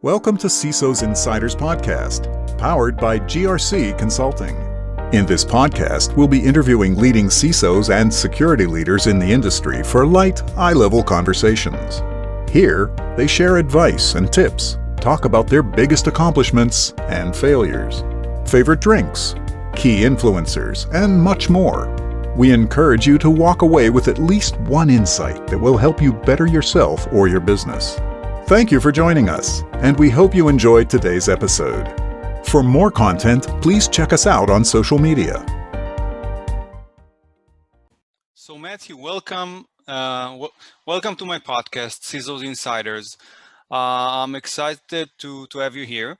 Welcome to CISOs Insiders Podcast, powered by GRC Consulting. In this podcast, we'll be interviewing leading CISOs and security leaders in the industry for light, eye-level conversations. Here, they share advice and tips, talk about their biggest accomplishments and failures, favorite drinks, key influencers, and much more. We encourage you to walk away with at least one insight that will help you better yourself or your business. Thank you for joining us, and we hope you enjoyed today's episode. For more content, please check us out on social media. So Matthew, welcome. Welcome to my podcast, CISOs Insiders. I'm excited to have you here.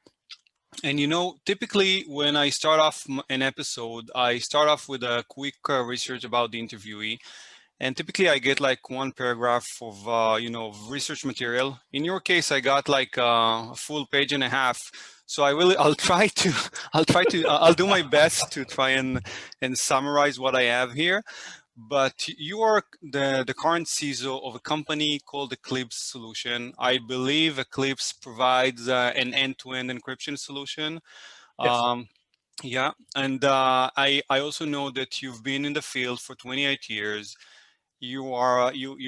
And typically when I start off an episode, I start off with a quick research about the interviewee. And typically I get like one paragraph of research material. In your case, I got like a full page and a half. So I'll do my best to try and summarize what I have here. But you are the current CISO of a company called Eclipz solution. I believe Eclipz provides an end-to-end encryption solution. Yes. Yeah, and I also know that you've been in the field for 28 years. You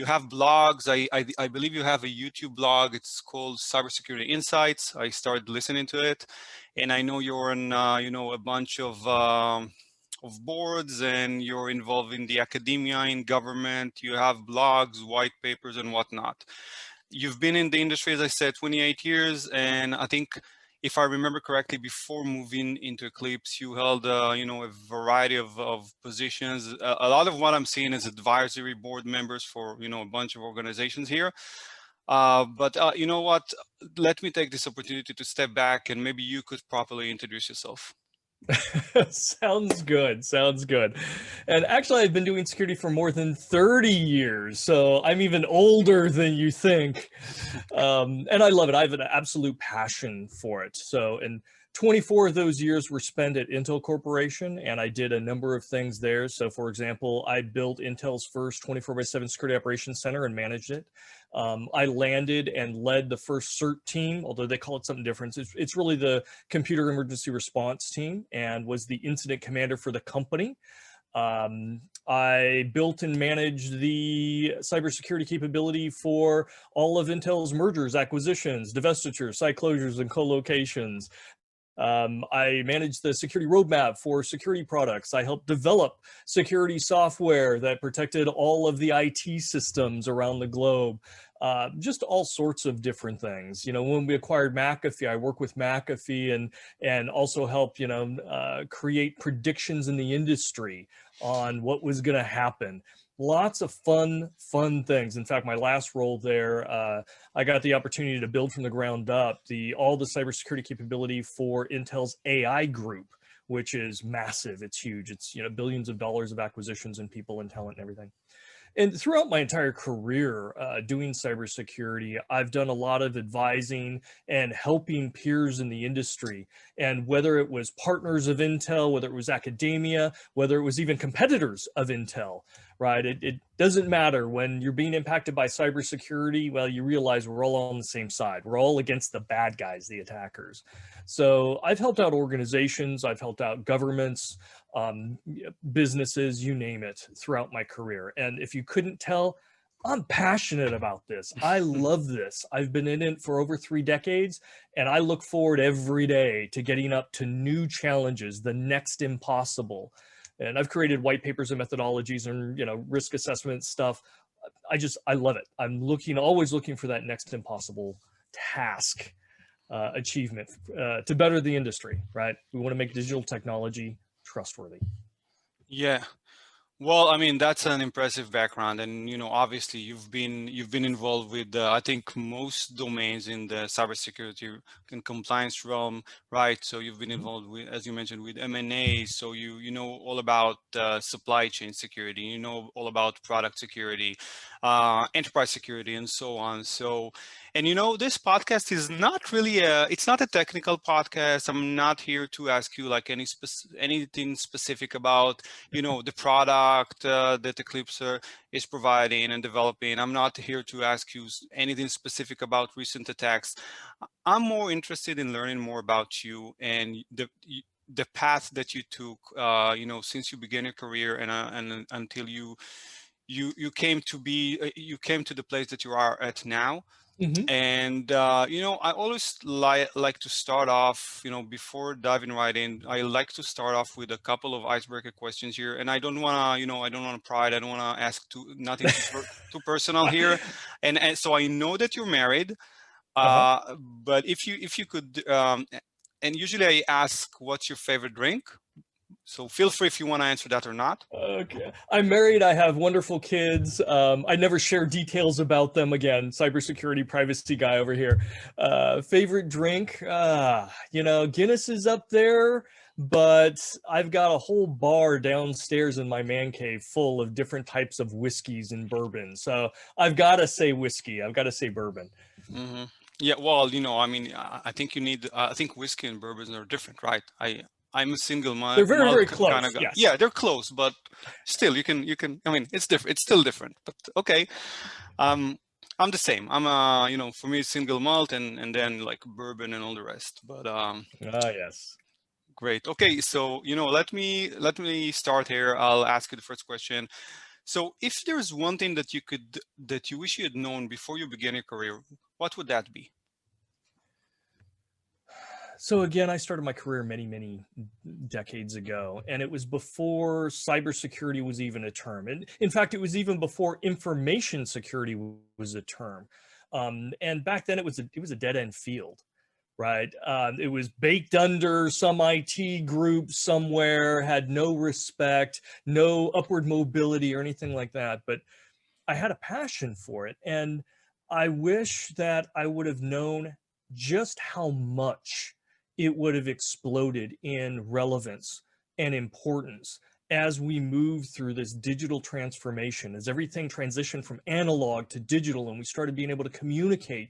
have blogs. I believe you have a YouTube blog. It's called Cybersecurity Insights. I started listening to it, and I know you're on a bunch of boards, and you're involved in the academia, in government. You have blogs, white papers, and whatnot. You've been in the industry, as I said, 28 years, and I think, if I remember correctly, before moving into Eclipz, you held a variety of positions. A lot of what I'm seeing is advisory board members for a bunch of organizations here. But you know what? Let me take this opportunity to step back, and maybe you could properly introduce yourself. Sounds good. Sounds good. And actually, I've been doing security for more than 30 years, so I'm even older than you think. And I love it. I have an absolute passion for it. So, and 24 of those years were spent at Intel Corporation, and I did a number of things there. So, for example, I built Intel's first 24/7 security operations center and managed it. I landed and led the first CERT team, although they call it something different. It's really the computer emergency response team, and was the incident commander for the company. I built and managed the cybersecurity capability for all of Intel's mergers, acquisitions, divestitures, site closures, and co-locations. I managed the security roadmap for security products. I helped develop security software that protected all of the IT systems around the globe. Just all sorts of different things. When we acquired McAfee, I worked with McAfee and also helped, create predictions in the industry on what was going to happen. Lots of fun things. In fact, my last role there, I got the opportunity to build from the ground up all the cybersecurity capability for Intel's AI group, which is massive. It's huge. It's billions of dollars of acquisitions and people and talent and everything. And throughout my entire career doing cybersecurity, I've done a lot of advising and helping peers in the industry. And whether it was partners of Intel, whether it was academia, whether it was even competitors of Intel, right? It doesn't matter. When you're being impacted by cybersecurity, well, you realize we're all on the same side. We're all against the bad guys, the attackers. So I've helped out organizations, I've helped out governments, businesses, you name it, throughout my career. And if you couldn't tell, I'm passionate about this. I love this. I've been in it for over 3 decades, and I look forward every day to getting up to new challenges, the next impossible. And I've created white papers and methodologies and risk assessment stuff. I love it. I'm always looking for that next impossible task, achievement to better the industry, right? We want to make digital technology trustworthy. Yeah. Well, I mean, that's an impressive background, and obviously you've been involved with I think most domains in the cybersecurity and compliance realm, right? So you've been involved with, as you mentioned, with M&A. So you know all about supply chain security. You know all about product security. enterprise security, and so on. So, and this podcast is not really it's not a technical podcast. I'm not here to ask you like anything specific about, the product that Eclipz is providing and developing. I'm not here to ask you anything specific about recent attacks. I'm more interested in learning more about you and the path that you took, since you began your career and until you came to the place that you are at now. Mhm. And I always like to start off, before diving right in, I like to start off with a couple of icebreaker questions here. And I don't want to, I don't want to pry. I don't want to ask nothing too personal here. And so I know that you're married, Uh-huh. but if you could, and usually I ask, what's your favorite drink? So feel free if you want to answer that or not. Okay. I'm married. I have wonderful kids. I never share details about them again. Cybersecurity privacy guy over here. Favorite drink? Guinness is up there, but I've got a whole bar downstairs in my man cave full of different types of whiskeys and bourbon. So I've got to say whiskey. I've got to say bourbon. Mm-hmm. Yeah, well, I mean, I think you need. I think whiskey and bourbons are different, right? I'm a single malt. They're very, very kind close. of guy. Yes. Yeah, they're close, but still, you can. I mean, it's different. It's still different, but okay. I'm the same. I'm for me, single malt and then like bourbon and all the rest. But Yes. great. Okay, so let me start here. I'll ask you the first question. So, if there's one thing that you wish you had known before you began your career, what would that be? So again, I started my career many, many decades ago, and it was before cybersecurity was even a term. And in fact, it was even before information security was a term. And back then, it was a dead end field, right? It was baked under some IT group somewhere, had no respect, no upward mobility or anything like that. But I had a passion for it, and I wish that I would have known just how much it would have exploded in relevance and importance as we move through this digital transformation, as everything transitioned from analog to digital, and we started being able to communicate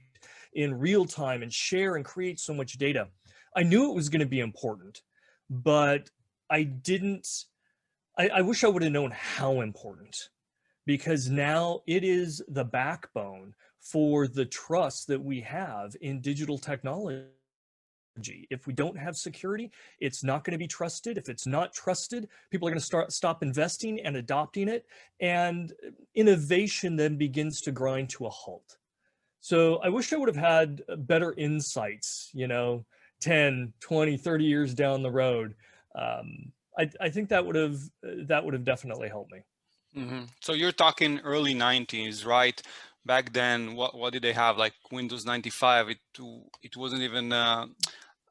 in real time and share and create so much data. I knew it was going to be important, but I wish I would have known how important, because now it is the backbone for the trust that we have in digital technology. If we don't have security, it's not going to be trusted. If it's not trusted, people are going to stop investing and adopting it, and innovation then begins to grind to a halt. So I wish I would have had better insights, 10, 20, 30 years down the road. I think that would have definitely helped me. Mm-hmm. So you're talking early 90s, right? Back then, what did they have? Like Windows 95? It wasn't even.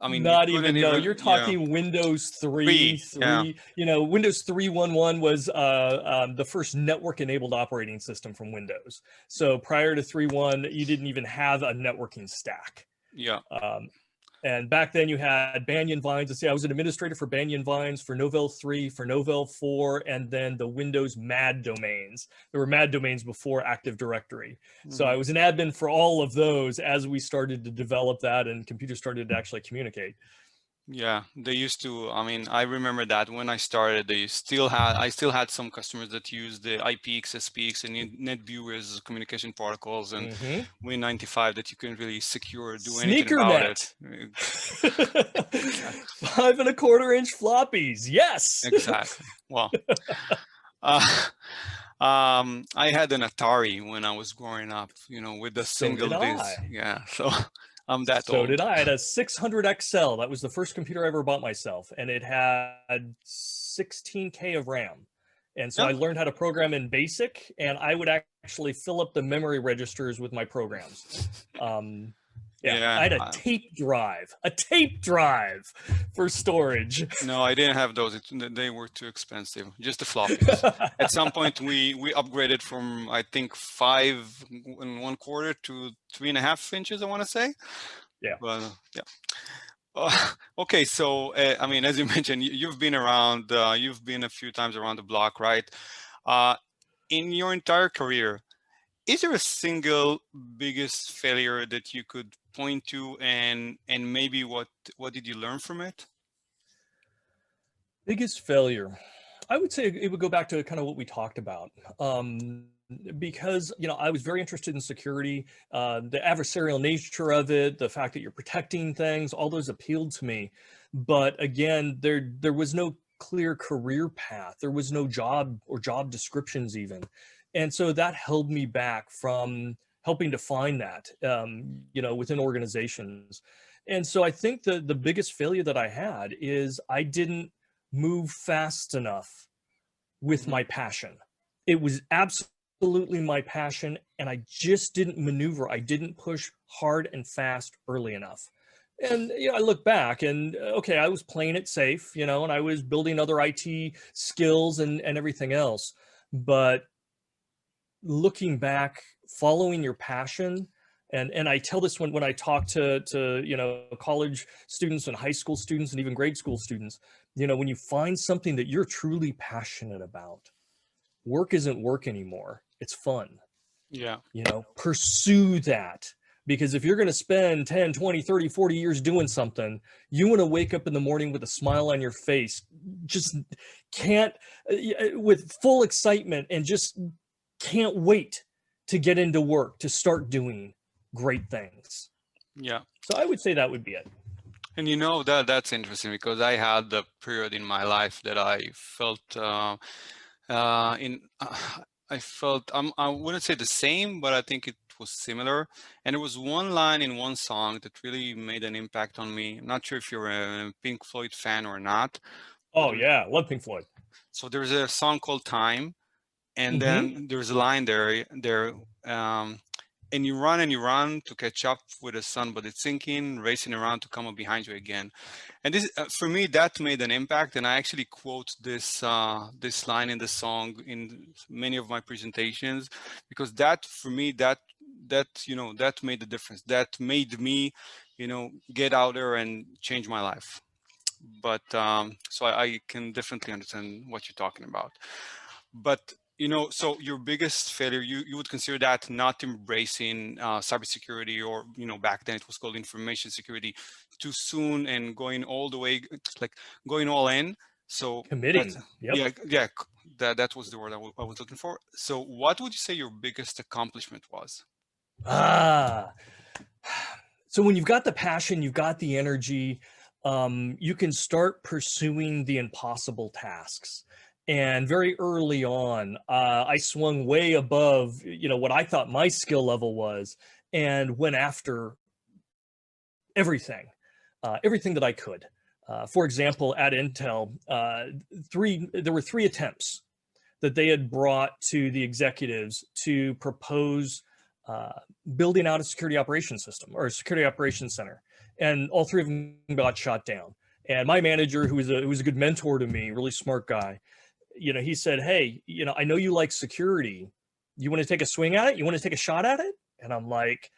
I mean, you Not couldn't even, no, even. you're Yeah, talking Windows 3, 3. Yeah, Windows 3.1.1 was the first network-enabled operating system from Windows. So prior to 3.1, you didn't even have a networking stack. yeah. And back then you had Banyan Vines. I was an administrator for Banyan Vines, for Novell 3, for Novell 4, and then the Windows MAD domains. There were MAD domains before Active Directory. So I was an admin for all of those as we started to develop that and computers started to actually communicate. Yeah, they used to. I mean, I remember that when I started, I still had some customers that used the IPX, SPX, and NetView as communication protocols, and Win95 that you couldn't really secure or do anything about it. Exactly. 5.25-inch floppies. Yes. Exactly. Well, I had an Atari when I was growing up, with the single disc. Yeah, so. I'm that old. So did I. I had a 600 XL. That was the first computer I ever bought myself. And it had 16K of RAM. And so I learned how to program in BASIC, and I would actually fill up the memory registers with my programs. I had a tape drive for storage. No, I didn't have those. They were too expensive. Just the floppies. At some point, we upgraded from, I think, 5 1/4 to 3.5 inches, I want to say. Yeah. But okay, so I mean, as you mentioned, you've been around. You've been a few times around the block, right? In your entire career, Is there a single biggest failure that you could point to, and maybe what did you learn from it? Biggest failure. I would say it would go back to kind of what we talked about. Because, I was very interested in security, the adversarial nature of it, the fact that you're protecting things, all those appealed to me. But again, there was no clear career path. There was no job or job descriptions even. And so that held me back from helping to find that, within organizations. And so I think the biggest failure that I had is I didn't move fast enough with my passion. It was absolutely my passion, and I just didn't maneuver. I didn't push hard and fast early enough. And I look back and okay, I was playing it safe, and I was building other IT skills and everything else. But looking back, following your passion, and I tell this when I talk to college students and high school students and even grade school students, when you find something that you're truly passionate about, work isn't work anymore. It's fun. Yeah. Pursue that. Because if you're going to spend 10, 20, 30, 40 years doing something, you want to wake up in the morning with a smile on your face, just can't, with full excitement, and just can't wait to get into work, to start doing great things. Yeah. So I would say that would be it. And that's interesting, because I had the period in my life that I felt I wouldn't say the same, but I think it was similar. And there was one line in one song that really made an impact on me. I'm not sure if you're a Pink Floyd fan or not. Oh yeah, love Pink Floyd. So there's a song called Time, and then there's a line there, and you run to catch up with the sun, but it's sinking, racing around to come up behind you again. And this, for me, that made an impact. And I actually quote this line in the song in many of my presentations, because that, for me, that made the difference. That made me, get out there and change my life. But so I can definitely understand what you're talking about. But so your biggest failure, you would consider that not embracing cybersecurity, or back then it was called information security, too soon, and going all the way, like going all in. So committing. Yep. Yeah, that was the word I was looking for. So what would you say your biggest accomplishment was? So when you've got the passion, you've got the energy, you can start pursuing the impossible tasks. And very early on, I swung way above, what I thought my skill level was, and went after everything that I could. For example, at Intel, there were 3 attempts that they had brought to the executives to propose building out a security operations system, or a security operations center, and all 3 of them got shot down. And my manager, who was a good mentor to me, really smart guy, he said, hey, I know you like security. You want to take a swing at it? You want to take a shot at it? And I'm like,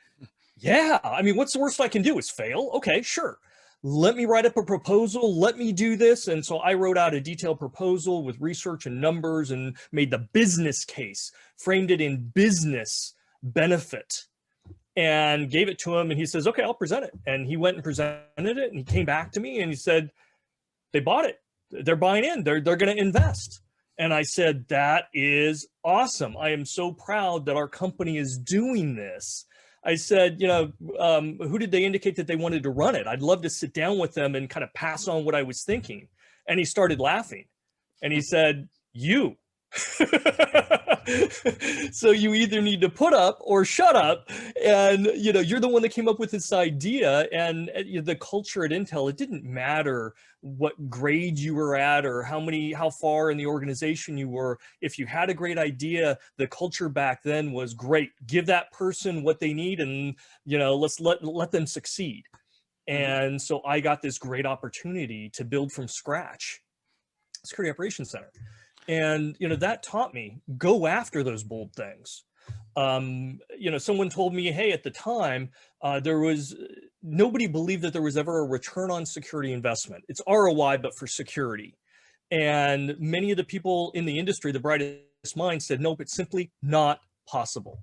yeah, I mean, what's the worst I can do is fail? Okay, sure. Let me write up a proposal. Let me do this. And so I wrote out a detailed proposal with research and numbers, and made the business case, framed it in business benefit, and gave it to him. And he says, okay, I'll present it. And he went and presented it, and he came back to me and he said, they bought it. They're buying in. They're going to invest. And I said, that is awesome. I am so proud that our company is doing this. I said, who did they indicate that they wanted to run it? I'd love to sit down with them and kind of pass on what I was thinking. And he started laughing, and he said, you. So you either need to put up or shut up. And, you're the one that came up with this idea. And the culture at Intel, it didn't matter what grade you were at or how far in the organization you were. If you had a great idea, the culture back then was great. Give that person what they need, and, let's let them succeed. And so I got this great opportunity to build from scratch Security Operations Center. And, that taught me, go after those bold things. Someone told me, hey, at the time, nobody believed that there was ever a return on security investment. It's ROI, but for security. And many of the people in the industry, the brightest minds, said, nope, it's simply not possible.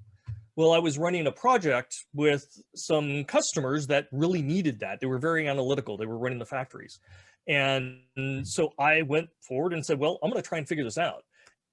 Well, I was running a project with some customers that really needed that. They were very analytical. They were running the factories. And so I went forward and said, well, I'm going to try and figure this out.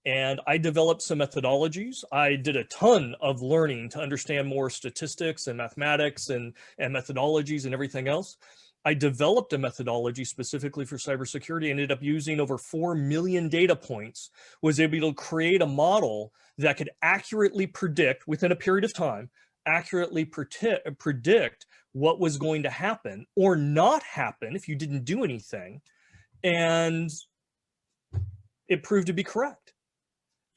And I developed some methodologies. I did a ton of learning to understand more statistics and mathematics and methodologies and everything else. I developed a methodology specifically for cybersecurity, ended up using over 4 million data points, was able to create a model that could accurately predict within a period of time, accurately predict what was going to happen or not happen if you didn't do anything. And it proved to be correct.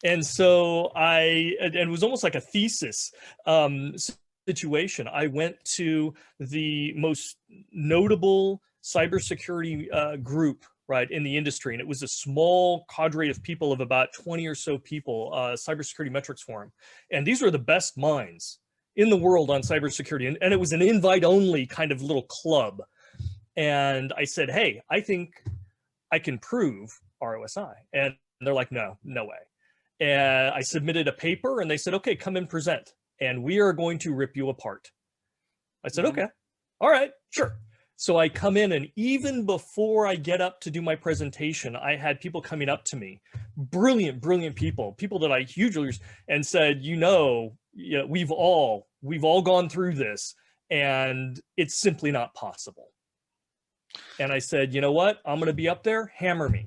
And so and it was almost like a thesis situation. I went to the most notable cybersecurity group, right, in the industry. And it was a small cadre of people of about 20 or so people, Cybersecurity Metrics Forum. And these were the best minds in the world on cybersecurity. And it was an invite-only kind of little club. And I said, hey, I think I can prove ROSI. And they're like, no way. And I submitted a paper and they said, okay, come and present. And we are going to rip you apart. I said, okay, all right, sure. So I come in, and even before I get up to do my presentation, I had people coming up to me, brilliant people that I hugely, and said, we've all gone through this, and it's simply not possible. And I said, you know what? I'm going to be up there, hammer me.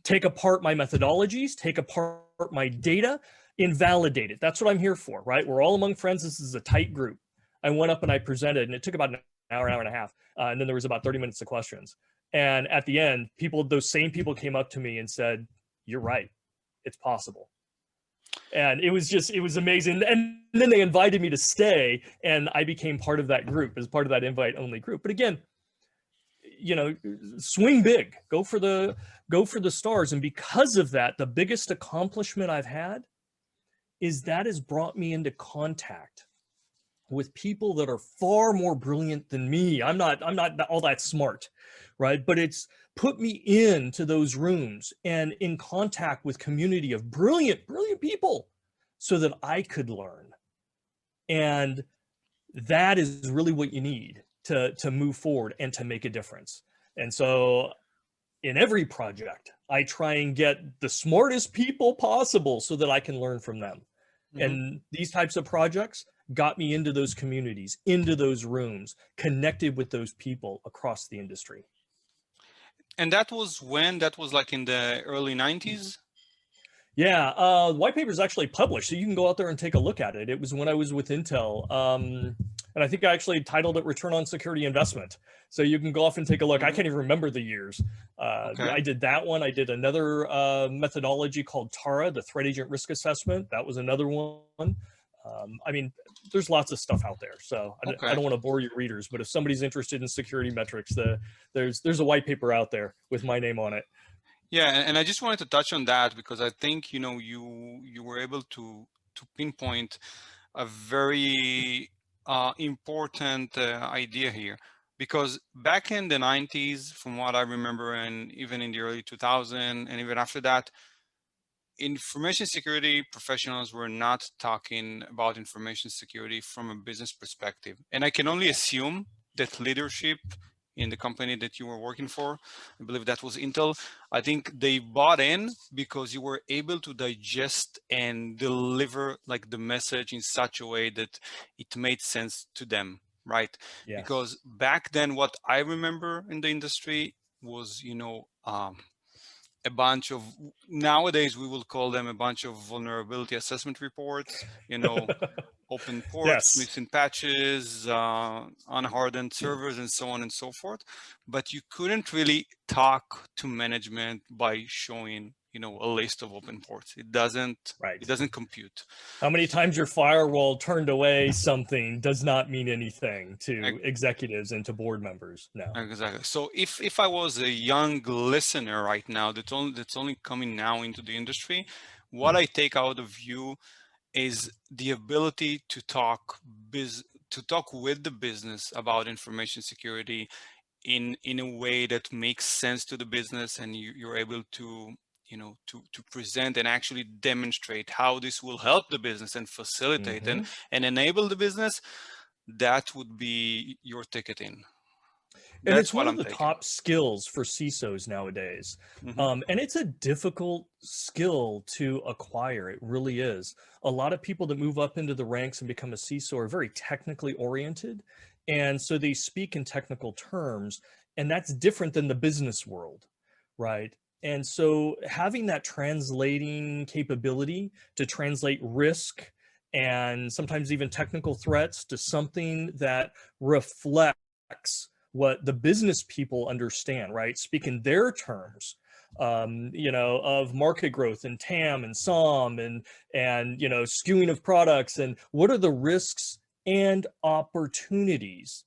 Take apart my methodologies, take apart my data, invalidate it. That's what I'm here for, right? We're all among friends. This is a tight group. I went up and I presented, and it took about an hour and a half. And then there was about 30 minutes of questions. And at the end, those same people came up to me and said, you're right, it's possible. And it was amazing. And then they invited me to stay, and I became part of that group, as part of that invite-only group. But again, swing big, go for the stars. And because of that, the biggest accomplishment I've had is that has brought me into contact with people that are far more brilliant than me. I'm not all that smart, right? But it's put me into those rooms and in contact with community of brilliant people so that I could learn. And that is really what you need to move forward and to make a difference. And so in every project, I try and get the smartest people possible so that I can learn from them. And these types of projects got me into those communities, into those rooms, connected with those people across the industry. And that was when? That was like in the early 90s? Yeah, the white paper is actually published, so you can go out there and take a look at it. It was when I was with Intel, and I think I actually titled it Return on Security Investment. So you can go off and take a look. I can't even remember the years. Okay. I did that one. I did another methodology called TARA, the Threat Agent Risk Assessment. That was another one. I mean, there's lots of stuff out there. So I don't want to bore your readers, but if somebody's interested in security metrics, there's a white paper out there with my name on it. Yeah, and I just wanted to touch on that because I think, you were able to pinpoint a very important idea here. Because back in the 90s, from what I remember, and even in the early 2000s, and even after that, information security professionals were not talking about information security from a business perspective. And I can only assume that leadership in the company that you were working for, I believe that was Intel, I think they bought in because you were able to digest and deliver like the message in such a way that it made sense to them, right? Yes. Because back then, what I remember in the industry was, a bunch of, nowadays we will call them a bunch of vulnerability assessment reports, open ports, missing patches, unhardened servers, and so on and so forth. But you couldn't really talk to management by showing, a list of open ports. It doesn't compute. How many times your firewall turned away something does not mean anything to executives and to board members. No. Exactly. So if I was a young listener right now that's only coming now into the industry, what I take out of you is the ability to talk with the business about information security in a way that makes sense to the business, and you're able to to present and actually demonstrate how this will help the business and facilitate and enable the business, that would be your ticket in. And it's That's one what of I'm the taking. top skills for CISOs nowadays. And it's a difficult skill to acquire. It really is. A lot of people that move up into the ranks and become a CISO are very technically oriented. And so they speak in technical terms, and that's different than the business world, right? And so having that translating capability to translate risk and sometimes even technical threats to something that reflects what the business people understand, right? Speak in their terms, of market growth and TAM and SOM and skewing of products and what are the risks and opportunities.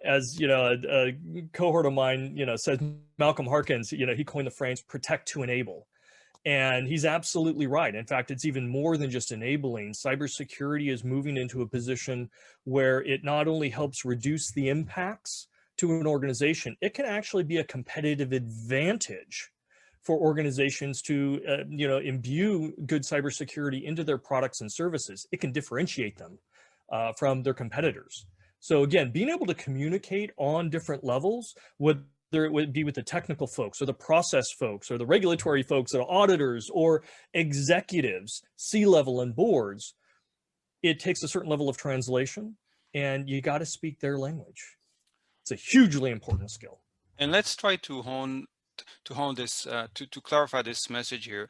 As a cohort of mine, says, Malcolm Harkins, he coined the phrase "protect to enable." And he's absolutely right. In fact, it's even more than just enabling. Cybersecurity is moving into a position where it not only helps reduce the impacts to an organization, it can actually be a competitive advantage for organizations to, imbue good cybersecurity into their products and services. It can differentiate them from their competitors. So again, being able to communicate on different levels with whether it would be with the technical folks or the process folks or the regulatory folks or auditors or executives, C-level and boards, it takes a certain level of translation and you got to speak their language. It's a hugely important skill. And let's try to hone this, to clarify this message here,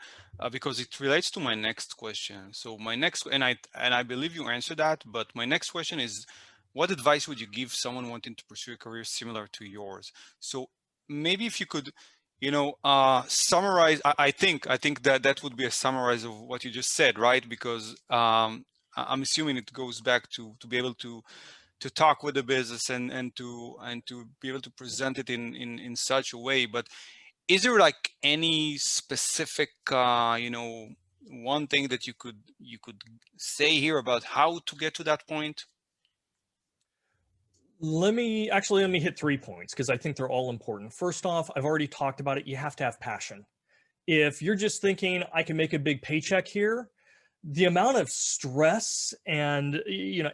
because it relates to my next question. So my next, and I believe you answered that, but my next question is, what advice would you give someone wanting to pursue a career similar to yours? So maybe if you could, summarize, I think that would be a summarize of what you just said, right? Because I'm assuming it goes back to be able to talk with the business and to be able to present it in such a way. But is there like any specific, one thing that you could say here about how to get to that point? Let me hit 3 points because I think they're all important. First off, I've already talked about it. You have to have passion. If you're just thinking I can make a big paycheck here, the amount of stress and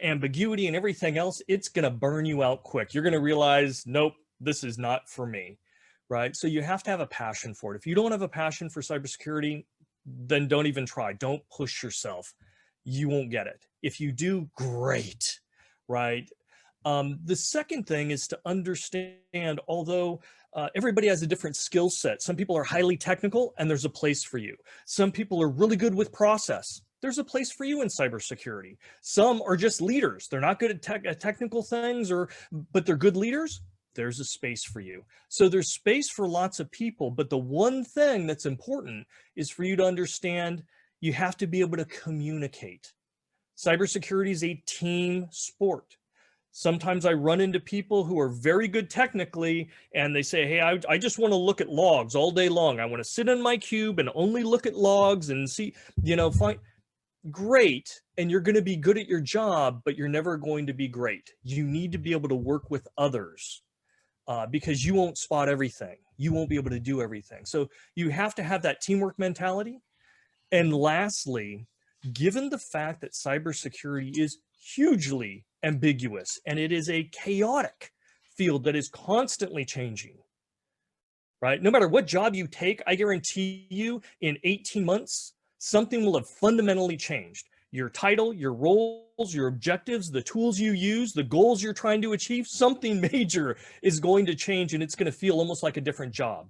ambiguity and everything else, it's going to burn you out quick. You're going to realize, nope, this is not for me, right? So you have to have a passion for it. If you don't have a passion for cybersecurity, then don't even try. Don't push yourself. You won't get it. If you do, great, right? The second thing is to understand, although everybody has a different skill set. Some people are highly technical and there's a place for you. Some people are really good with process. There's a place for you in cybersecurity. Some are just leaders. They're not good at technical things, but they're good leaders. There's a space for you. So there's space for lots of people, but the one thing that's important is for you to understand you have to be able to communicate. Cybersecurity is a team sport. Sometimes I run into people who are very good technically and they say, hey, I just want to look at logs all day long. I want to sit in my cube and only look at logs and see, fine. Great. And you're going to be good at your job, but you're never going to be great. You need to be able to work with others because you won't spot everything. You won't be able to do everything. So you have to have that teamwork mentality. And lastly, given the fact that cybersecurity is hugely ambiguous and it is a chaotic field that is constantly changing, right? No matter what job you take, I guarantee you in 18 months, something will have fundamentally changed. Your title, your roles, your objectives, the tools you use, the goals you're trying to achieve, something major is going to change and it's going to feel almost like a different job.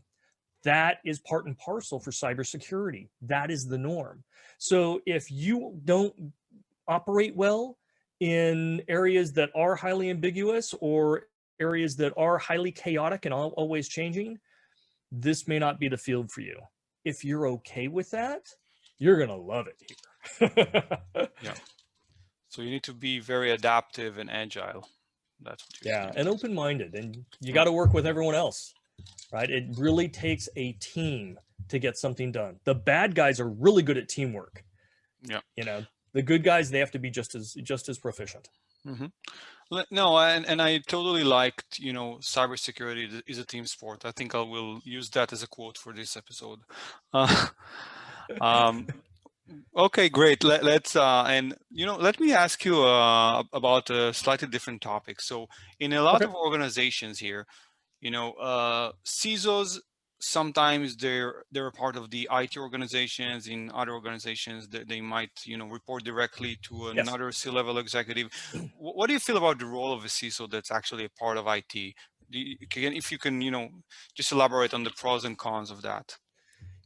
That is part and parcel for cybersecurity. That is the norm. So if you don't operate well in areas that are highly ambiguous or areas that are highly chaotic and always changing, this may not be the field for you. If you're okay with that, you're going to love it here. Yeah. So you need to be very adaptive and agile. That's what you're saying. And open-minded, and you got to work with everyone else, right? It really takes a team to get something done. The bad guys are really good at teamwork. Yeah. The good guys, they have to be just as proficient. No, and I totally liked, cybersecurity is a team sport. I think I will use that as a quote for this episode. Uh, um, okay, great. Let's and let me ask you about a slightly different topic. So, in a lot Okay. of organizations here, CISOs, sometimes they're a part of the IT organizations. In other organizations, they might report directly to Yes. another C-level executive. What do you feel about the role of a CISO that's actually a part of IT? If you can just elaborate on the pros and cons of that.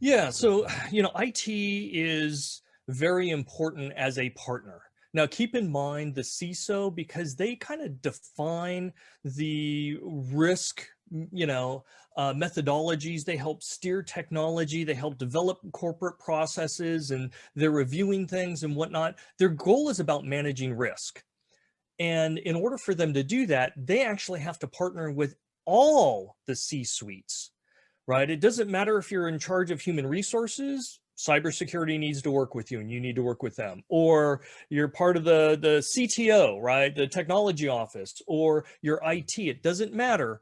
Yeah, so IT is very important as a partner. Now, keep in mind the CISO because they kind of define the risk, methodologies. They help steer technology. They help develop corporate processes, and they're reviewing things and whatnot. Their goal is about managing risk. And in order for them to do that, they actually have to partner with all the C-suites, right? It doesn't matter if you're in charge of human resources, cybersecurity needs to work with you and you need to work with them. Or you're part of the CTO, right? The technology office, or your IT, it doesn't matter.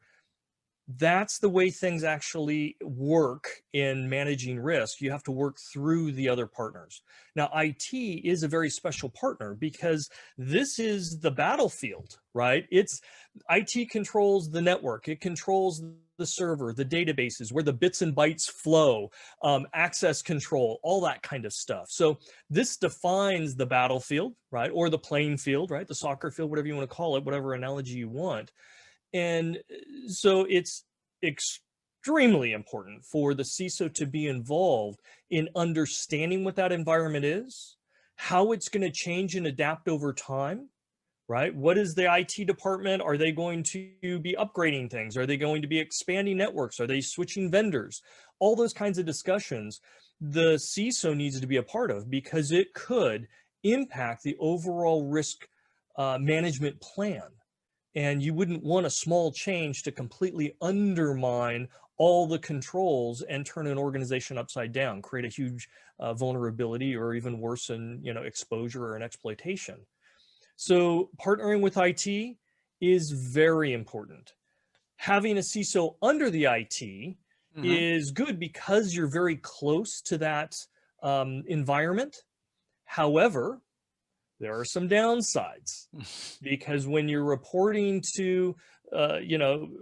That's the way things actually work in managing risk. You have to work through the other partners. Now, IT is a very special partner because this is the battlefield, right? IT controls the network. It controls the server, the databases, where the bits and bytes flow, access control, all that kind of stuff. So this defines the battlefield, right? Or the playing field, right? The soccer field, whatever you want to call it, whatever analogy you want. And so it's extremely important for the CISO to be involved in understanding what that environment is, how it's going to change and adapt over time, right? What is the IT department? Are they going to be upgrading things? Are they going to be expanding networks? Are they switching vendors? All those kinds of discussions the CISO needs to be a part of because it could impact the overall risk management plan. And you wouldn't want a small change to completely undermine all the controls and turn an organization upside down, create a huge vulnerability or even worse, exposure or an exploitation. So partnering with IT is very important. Having a CISO under the IT is good because you're very close to that environment. However, there are some downsides because when you're reporting to,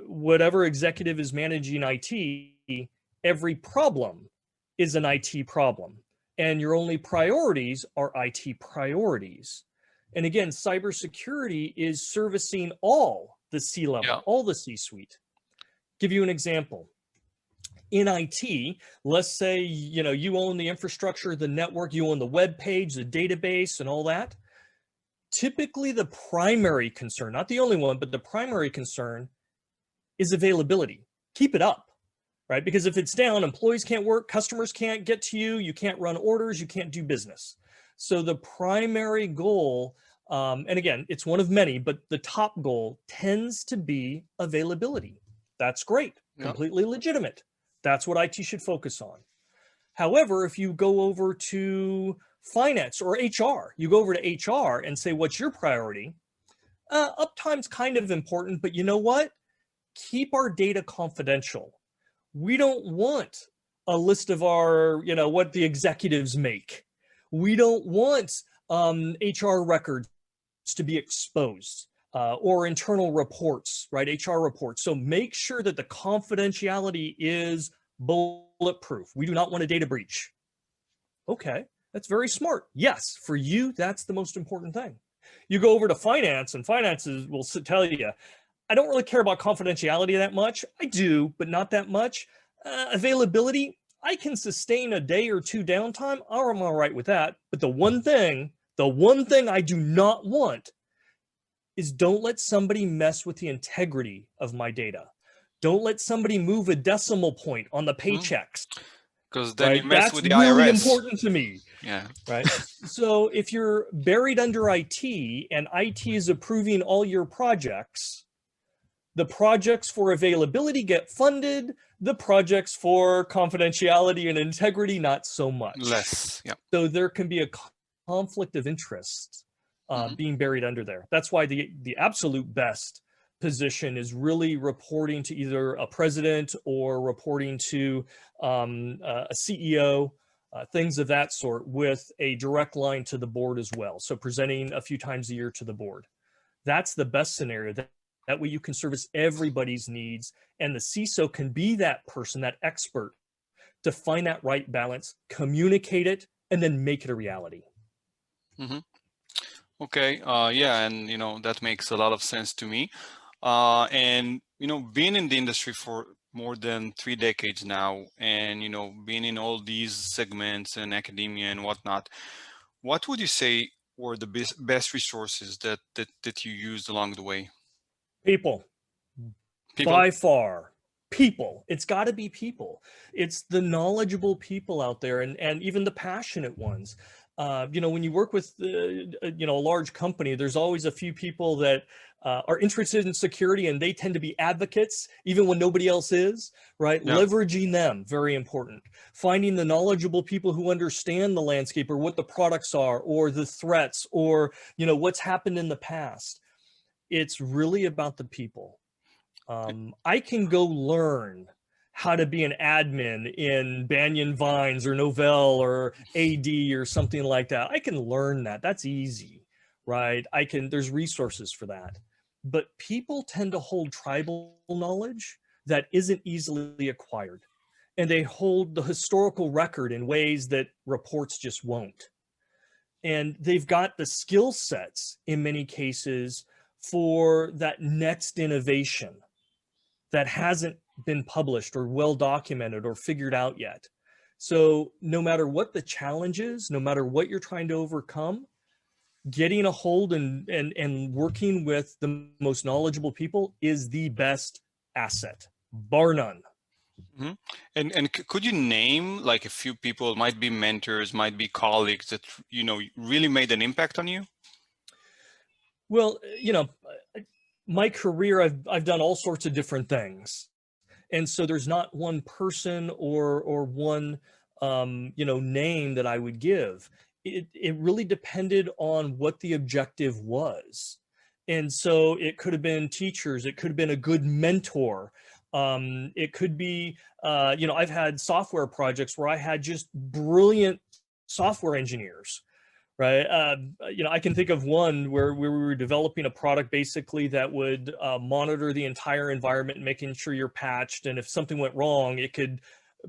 whatever executive is managing IT, every problem is an IT problem, and your only priorities are IT priorities. And again, cybersecurity is servicing all the C-level, all the C-suite. Give you an example. In IT, let's say, you own the infrastructure, the network, you own the web page, the database, and all that. Typically, the primary concern, not the only one, but the primary concern is availability. Keep it up, right? Because if it's down, employees can't work, customers can't get to you, you can't run orders, you can't do business. So the primary goal, and again, it's one of many, but the top goal tends to be availability. That's great, completely legitimate. That's what IT should focus on. However, if you go over to finance or HR, you go over to HR and say, what's your priority? Uptime's kind of important, but you know what? Keep our data confidential. We don't want a list of our, what the executives make. We don't want HR records to be exposed or internal reports, right? HR reports. So make sure that the confidentiality is bulletproof. We do not want a data breach. Okay, that's very smart. Yes, for you, that's the most important thing. You go over to finance, and finances will tell you, I don't really care about confidentiality that much. I do, but not that much. Availability, I can sustain a day or two downtime. I'm all right with that. But the one thing I do not want is don't let somebody mess with the integrity of my data. Don't let somebody move a decimal point on the paychecks. Because then you mess with the IRS. That's really IRS. important to me. Yeah. Right. So if you're buried under IT and IT is approving all your projects, the projects for availability get funded, the projects for confidentiality and integrity, not so much. Less. Yeah. So there can be a conflict of interest being buried under there. That's why the absolute best position is really reporting to either a president or reporting to a CEO, things of that sort, with a direct line to the board as well. So presenting a few times a year to the board. That's the best scenario. That way you can service everybody's needs, and the CISO can be that person, that expert, to find that right balance, communicate it, and then make it a reality. Mm-hmm. Okay. Yeah, and that makes a lot of sense to me. And being in the industry for more than 3 decades now, and being in all these segments and academia and whatnot, what would you say were the best resources that you used along the way? People. By far. People. It's got to be people. It's the knowledgeable people out there, and even the passionate ones. When you work with a large company, there's always a few people that are interested in security, and they tend to be advocates even when nobody else is, right? Yeah. Leveraging them, very important. Finding the knowledgeable people who understand the landscape, or what the products are, or the threats, or what's happened in the past. It's really about the people. I can go learn how to be an admin in Banyan Vines or Novell or AD or something like that. I can learn that. That's easy, right? There's resources for that. But people tend to hold tribal knowledge that isn't easily acquired. And they hold the historical record in ways that reports just won't. And they've got the skill sets in many cases for that next innovation that hasn't been published or well documented or figured out yet. So no matter what the challenge is, no matter what you're trying to overcome, getting a hold and working with the most knowledgeable people is the best asset, bar none. Mm-hmm. And could you name like a few people, might be mentors, might be colleagues, that really made an impact on you? Well, my career, I've done all sorts of different things. And so there's not one person or one, name that I would give. It really depended on what the objective was. And so it could have been teachers. It could have been a good mentor. It could be, I've had software projects where I had just brilliant software engineers. Right. I can think of one where we were developing a product basically that would monitor the entire environment, making sure you're patched. And if something went wrong, it could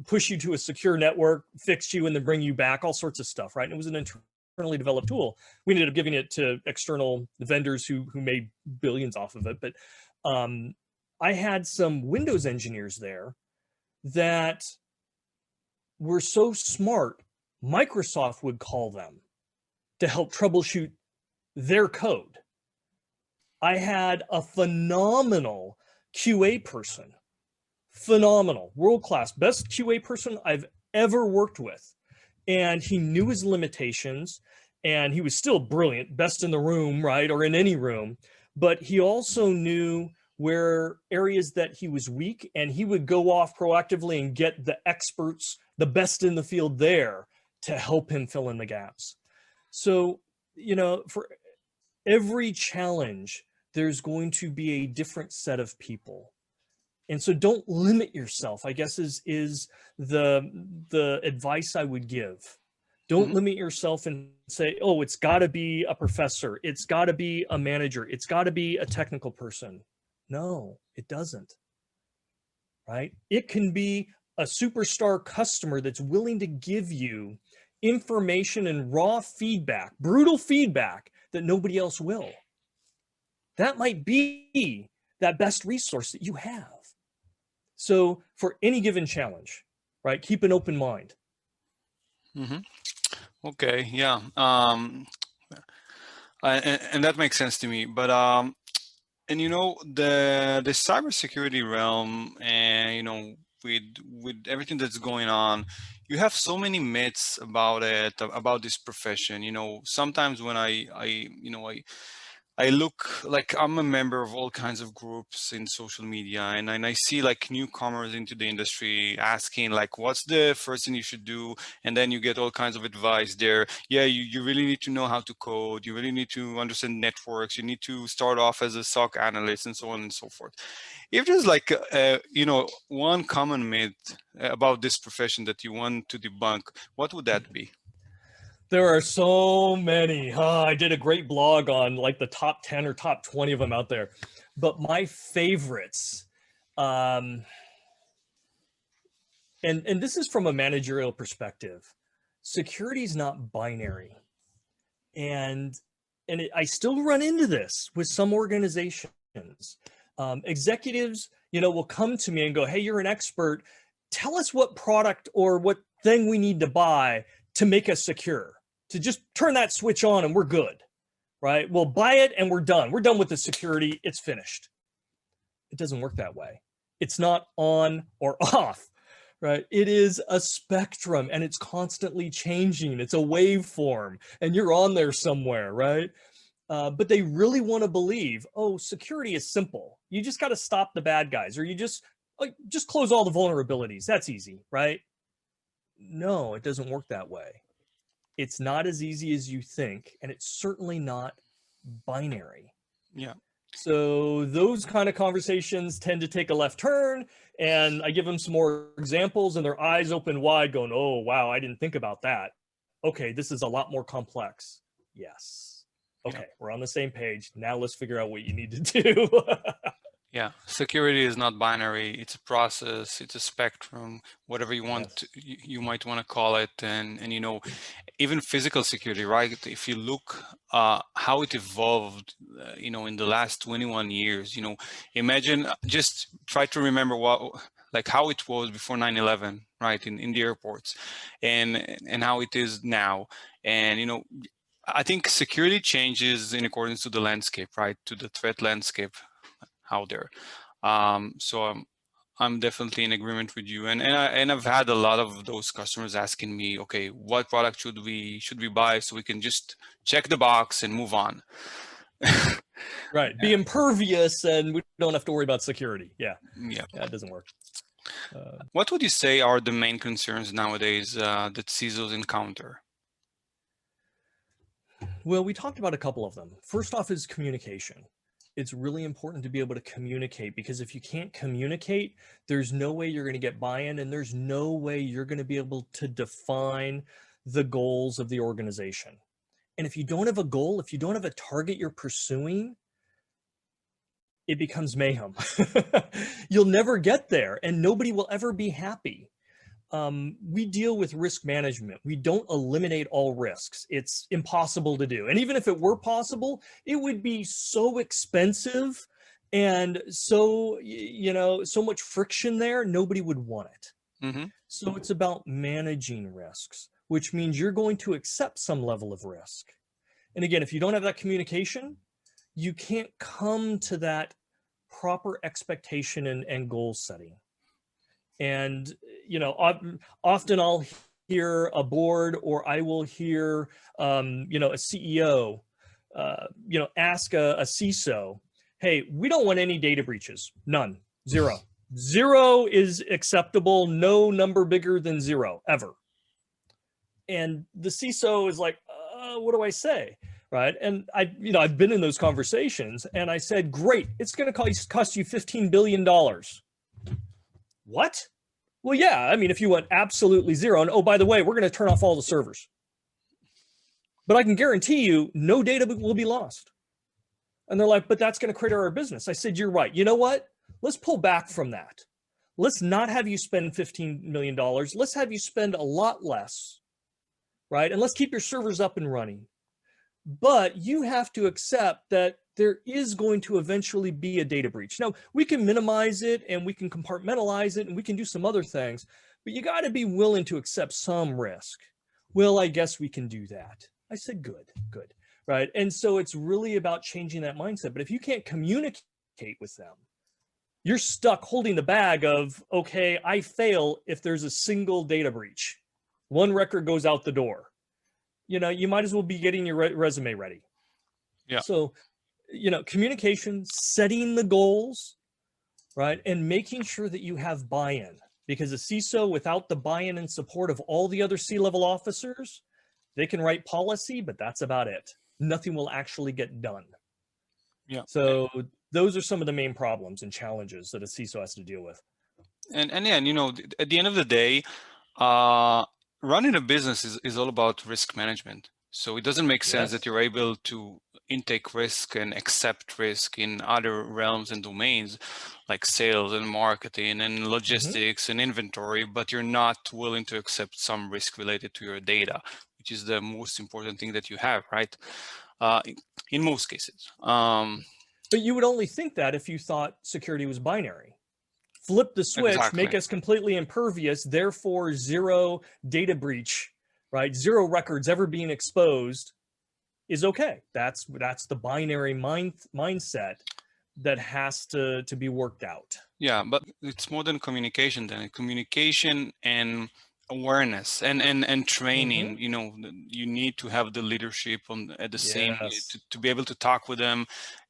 push you to a secure network, fix you, and then bring you back, all sorts of stuff. Right. And it was an internally developed tool. We ended up giving it to external vendors who made billions off of it. But I had some Windows engineers there that were so smart, Microsoft would call them to help troubleshoot their code. I had a phenomenal QA person, phenomenal, world-class, best QA person I've ever worked with. And he knew his limitations, and he was still brilliant, best in the room, right, or in any room. But he also knew where areas that he was weak, and he would go off proactively and get the experts, the best in the field there, to help him fill in the gaps. So, for every challenge, there's going to be a different set of people. And so don't limit yourself, I guess is the advice I would give. Don't limit yourself and say, oh, it's got to be a professor. It's got to be a manager. It's got to be a technical person. No, it doesn't. Right? It can be a superstar customer that's willing to give you information and raw feedback, brutal feedback that nobody else will. That might be that best resource that you have. So for any given challenge, right, keep an open mind. Mm-hmm. Okay, yeah. And that makes sense to me. But and the cybersecurity realm, and with everything that's going on, you have so many myths about it, about this profession. Sometimes when I I look like I'm a member of all kinds of groups in social media, and I see like newcomers into the industry asking like, what's the first thing you should do? And then you get all kinds of advice there. Yeah, you really need to know how to code. You really need to understand networks. You need to start off as a SOC analyst and so on and so forth. If there's like, one common myth about this profession that you want to debunk, what would that be? There are so many. I did a great blog on like the top 10 or top 20 of them out there. But my favorites, and this is from a managerial perspective, security is not binary. And I still run into this with some organizations. Executives, will come to me and go, hey, you're an expert. Tell us what product or what thing we need to buy to make us secure, to just turn that switch on and we're good, right? We'll buy it and we're done. We're done with the security. It's finished. It doesn't work that way. It's not on or off, right? It is a spectrum and it's constantly changing. It's a waveform and you're on there somewhere, right? But they really want to believe, oh, security is simple. You just got to stop the bad guys, or you just close all the vulnerabilities. That's easy, right? No, it doesn't work that way. It's not as easy as you think, and it's certainly not binary. Yeah. So those kind of conversations tend to take a left turn, and I give them some more examples, and their eyes open wide going, oh, wow, I didn't think about that. Okay, this is a lot more complex. Yes. Okay, we're on the same page. Now let's figure out what you need to do. Yeah, security is not binary. It's a process. It's a spectrum, whatever you want, you might want to call it. And even physical security, right? If you look how it evolved, in the last 21 years, imagine, just try to remember how it was before 9/11, right? In the airports, and how it is now. And I think security changes in accordance to the landscape, right? To the threat landscape out there. So I'm definitely in agreement with you. And I've had a lot of those customers asking me, okay, what product should we buy so we can just check the box and move on. Right. Be impervious and we don't have to worry about security. Yeah, it doesn't work. What would you say are the main concerns nowadays that CISOs encounter? Well, we talked about a couple of them. First off is communication. It's really important to be able to communicate, because if you can't communicate, there's no way you're going to get buy-in, and there's no way you're going to be able to define the goals of the organization. And if you don't have a goal, if you don't have a target you're pursuing, it becomes mayhem. You'll never get there and nobody will ever be happy. We deal with risk management. We don't eliminate all risks. It's impossible to do. And even if it were possible, it would be so expensive and so, so much friction there, nobody would want it. Mm-hmm. So it's about managing risks, which means you're going to accept some level of risk. And again, if you don't have that communication, you can't come to that proper expectation and goal setting. And, often I'll hear a board, or I will hear, a CEO, ask a CISO, hey, we don't want any data breaches. None. Zero. Zero is acceptable. No number bigger than zero, ever. And the CISO is like, what do I say? Right. And I've been in those conversations and I said, great, it's going to cost you $15 billion. What? Well, yeah, I mean, if you went absolutely zero, and oh, by the way, we're going to turn off all the servers. But I can guarantee you no data will be lost. And they're like, but that's going to crater our business. I said, you're right. You know what? Let's pull back from that. Let's not have you spend $15 million. Let's have you spend a lot less, right? And let's keep your servers up and running. But you have to accept that there is going to eventually be a data breach. Now, we can minimize it and we can compartmentalize it and we can do some other things, but you got to be willing to accept some risk. Well, I guess we can do that. I said, good, right? And so it's really about changing that mindset. But if you can't communicate with them, you're stuck holding the bag of, okay, I fail if there's a single data breach. One record goes out the door. You might as well be getting your resume ready. Yeah. So communication, setting the goals, right? And making sure that you have buy-in, because a CISO without the buy-in and support of all the other C-level officers, they can write policy, but that's about it. Nothing will actually get done. Yeah. So those are some of the main problems and challenges that a CISO has to deal with. And yeah, at the end of the day, running a business is all about risk management. So it doesn't make sense that you're able to intake risk and accept risk in other realms and domains like sales and marketing and logistics and inventory, but you're not willing to accept some risk related to your data, which is the most important thing that you have, right? In most cases. But you would only think that if you thought security was binary. Flip the switch, make us completely impervious, therefore zero data breach, right? Zero records ever being exposed is okay. That's the binary mindset that has to be worked out. Yeah, but it's more than communication then. Communication and awareness and training. You need to have the leadership at the same to be able to talk with them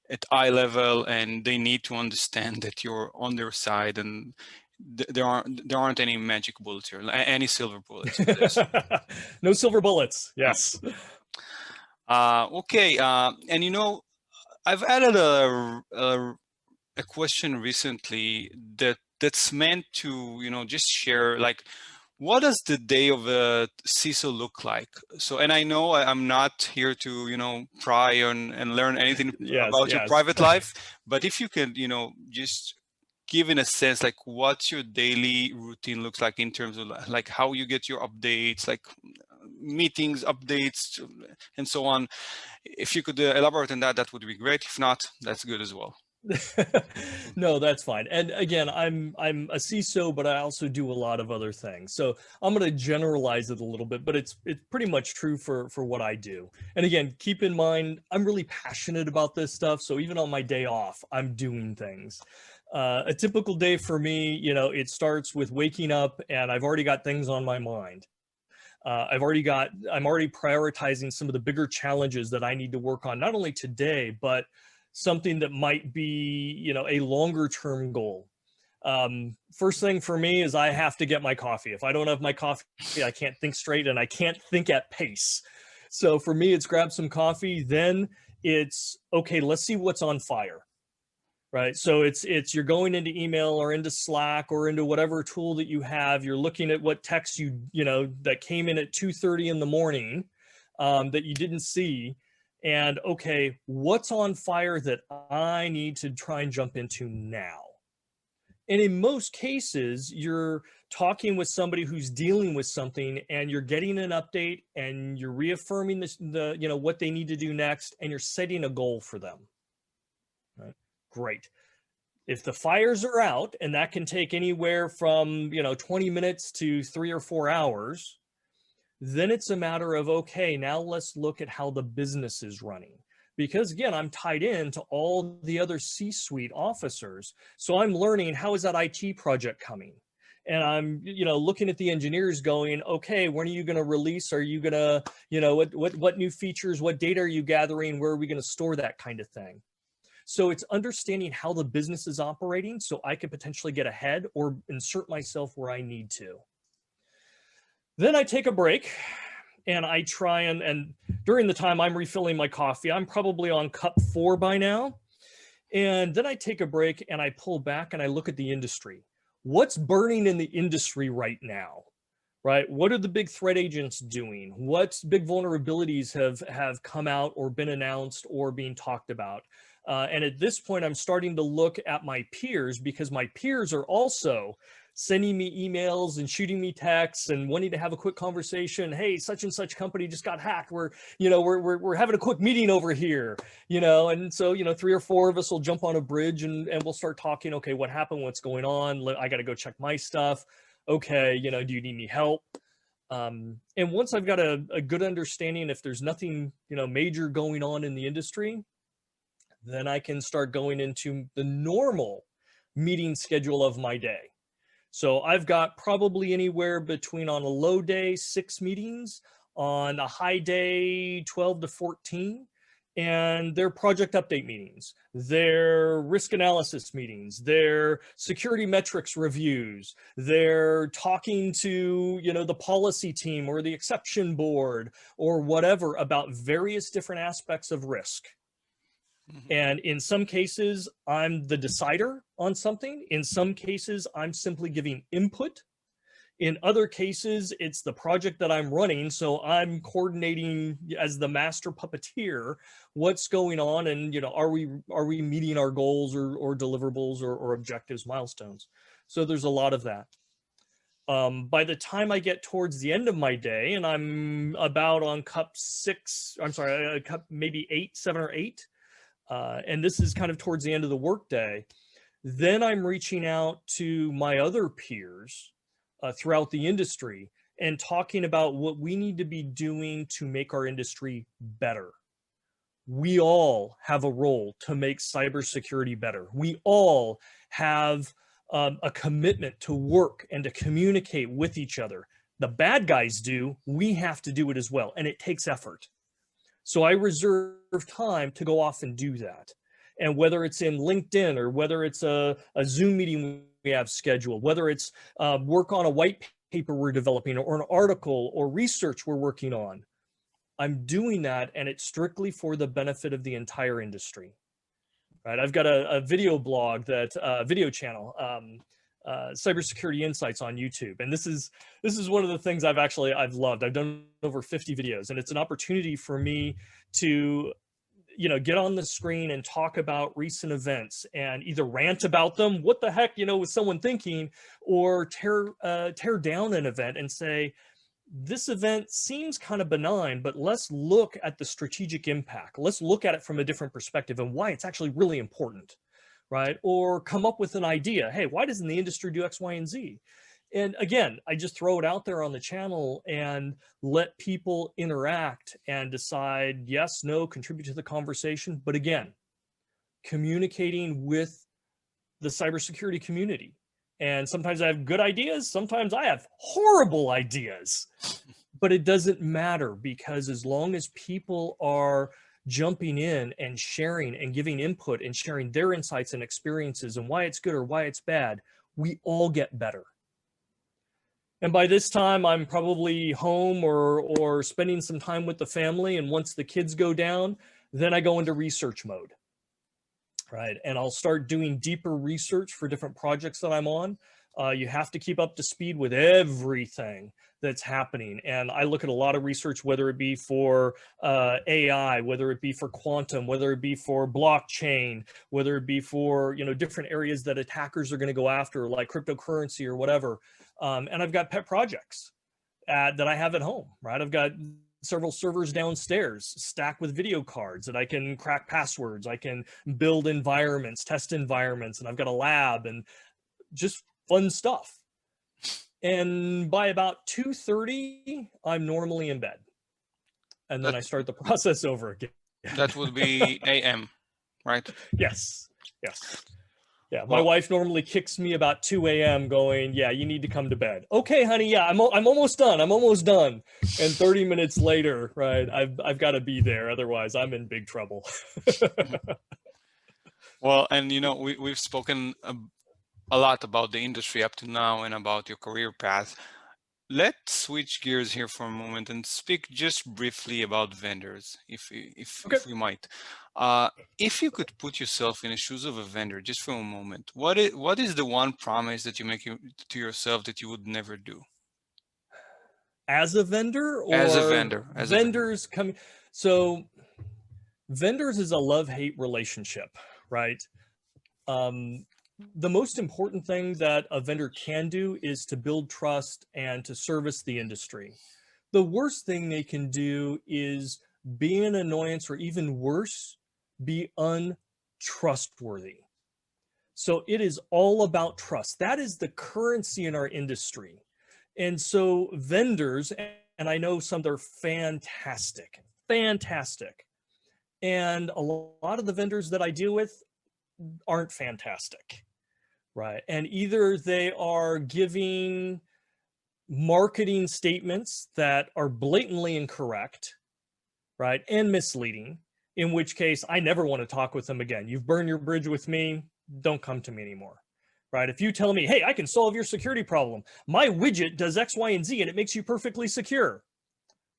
at eye level, and they need to understand that you're on their side, and there aren't any magic bullets here, any silver bullets. No silver bullets. Yes. Okay, and I've added a question recently that's meant to just share, like, what does the day of a CISO look like? So, and I know I'm not here to pry and learn anything about your private life, but if you can just give in a sense, like, what's your daily routine looks like in terms of like how you get your updates, like meetings, updates, and so on. If you could elaborate on that, that would be great. If not, that's good as well. No, that's fine. And again, I'm a CISO, but I also do a lot of other things. So I'm going to generalize it a little bit, but it's pretty much true for what I do. And again, keep in mind, I'm really passionate about this stuff. So even on my day off, I'm doing things. A typical day for me, it starts with waking up and I've already got things on my mind. I'm already prioritizing some of the bigger challenges that I need to work on, not only today, but something that might be, a longer term goal. First thing for me is I have to get my coffee. If I don't have my coffee, I can't think straight and I can't think at pace. So for me, it's grab some coffee. Then it's, okay, let's see what's on fire, right? So it's you're going into email or into Slack or into whatever tool that you have. You're looking at what text that came in at 2:30 in the morning that you didn't see. And okay, what's on fire that I need to try and jump into now? And in most cases, you're talking with somebody who's dealing with something and you're getting an update and you're reaffirming what they need to do next, and you're setting a goal for them. Right? Great. If the fires are out, and that can take anywhere from 20 minutes to 3 or 4 hours, then it's a matter of, okay, now let's look at how the business is running. Because again, I'm tied in to all the other C-suite officers. So I'm learning, how is that IT project coming? And I'm, looking at the engineers going, okay, when are you going to release? Are you going to, what new features, what data are you gathering? Where are we going to store that kind of thing? So it's understanding how the business is operating so I could potentially get ahead or insert myself where I need to. Then I take a break and I try and during the time I'm refilling my coffee, I'm probably on cup 4 by now. And then I take a break and I pull back and I look at the industry. What's burning in the industry right now, right? What are the big threat agents doing? What big vulnerabilities have come out or been announced or being talked about? And at this point, I'm starting to look at my peers, because my peers are also sending me emails and shooting me texts and wanting to have a quick conversation. Hey, such and such company just got hacked. We're having a quick meeting over here, and so, 3 or 4 of us will jump on a bridge and we'll start talking. Okay, what happened? What's going on? I got to go check my stuff. Okay, do you need any help? And once I've got a good understanding, if there's nothing, major going on in the industry, then I can start going into the normal meeting schedule of my day. So I've got probably anywhere between, on a low day, 6 meetings, on a high day, 12 to 14. and their project update meetings, their risk analysis meetings, their security metrics reviews, they're talking to, you know, the policy team or the exception board or whatever about various different aspects of risk. And in some cases, I'm the decider on something. In some cases, I'm simply giving input. In other cases, it's the project that I'm running, so I'm coordinating as the master puppeteer what's going on, and, you know, are we meeting our goals or deliverables or objectives, milestones. So there's a lot of that. By the time I get towards the end of my day, and I'm about on cup maybe 7 or 8, and this is kind of towards the end of the workday, then I'm reaching out to my other peers throughout the industry and talking about what we need to be doing to make our industry better. We all have a role to make cybersecurity better. We all have a commitment to work and to communicate with each other. The bad guys do, we have to do it as well, and it takes effort. So I reserve time to go off and do that. And whether it's in LinkedIn or whether it's a Zoom meeting we have scheduled, whether it's work on a white paper we're developing or an article or research we're working on, I'm doing that, and it's strictly for the benefit of the entire industry. Right? I've got a video blog, video channel, Cybersecurity Insights on YouTube, and this is one of the things I've loved. I've done over 50 videos, and it's an opportunity for me to, you know, get on the screen and talk about recent events and either rant about them, what the heck, you know, was someone thinking, or tear down an event and say, this event seems kind of benign, but let's look at the strategic impact. Let's look at it from a different perspective and why it's actually really important, right? Or come up with an idea. Hey, why doesn't the industry do X, Y, and Z? And again, I just throw it out there on the channel and let people interact and decide yes, no, contribute to the conversation. But again, communicating with the cybersecurity community. And sometimes I have good ideas, sometimes I have horrible ideas, but it doesn't matter, because as long as people are jumping in and sharing and giving input and sharing their insights and experiences and why it's good or why it's bad, we all get better. And by this time, I'm probably home or spending some time with the family. And once the kids go down, then I go into research mode, right? And I'll start doing deeper research for different projects that I'm on. You have to keep up to speed with everything that's happening. And I look at a lot of research, whether it be for AI, whether it be for quantum, whether it be for blockchain, whether it be for, you know, different areas that attackers are going to go after, like cryptocurrency or whatever. And I've got pet projects that I have at home, right? I've got several servers downstairs stacked with video cards that I can crack passwords. I can build environments, test environments, and I've got a lab and just fun stuff. And by about 2:30, I'm normally in bed. And then I start the process over again. That would be AM, right? Yes, yes. Yeah, my wife normally kicks me about 2 a.m. going, yeah, you need to come to bed. Okay, honey, yeah, I'm almost done. I'm almost done. And 30 minutes later, right, I've got to be there. Otherwise, I'm in big trouble. Well, and you know, we've spoken a lot about the industry up to now and about your career path. Let's switch gears here for a moment and speak just briefly about vendors, if we might. If you could put yourself in the shoes of a vendor just for a moment, what is the one promise that you make to yourself that you would never do? As a vendor, or as a vendor? Vendors coming. So vendors is a love-hate relationship, right? The most important thing that a vendor can do is to build trust and to service the industry. The worst thing they can do is be an annoyance, or even worse, be untrustworthy. So it is all about trust. That is the currency in our industry. And so vendors, and I know some that are fantastic. And a lot of the vendors that I deal with aren't fantastic, right? And either they are giving marketing statements that are blatantly incorrect, right, and misleading. in which case I never want to talk with them again. You've burned your bridge with me. Don't come to me anymore, right? If you tell me, hey, I can solve your security problem. My widget does X, Y, and Z, and it makes you perfectly secure.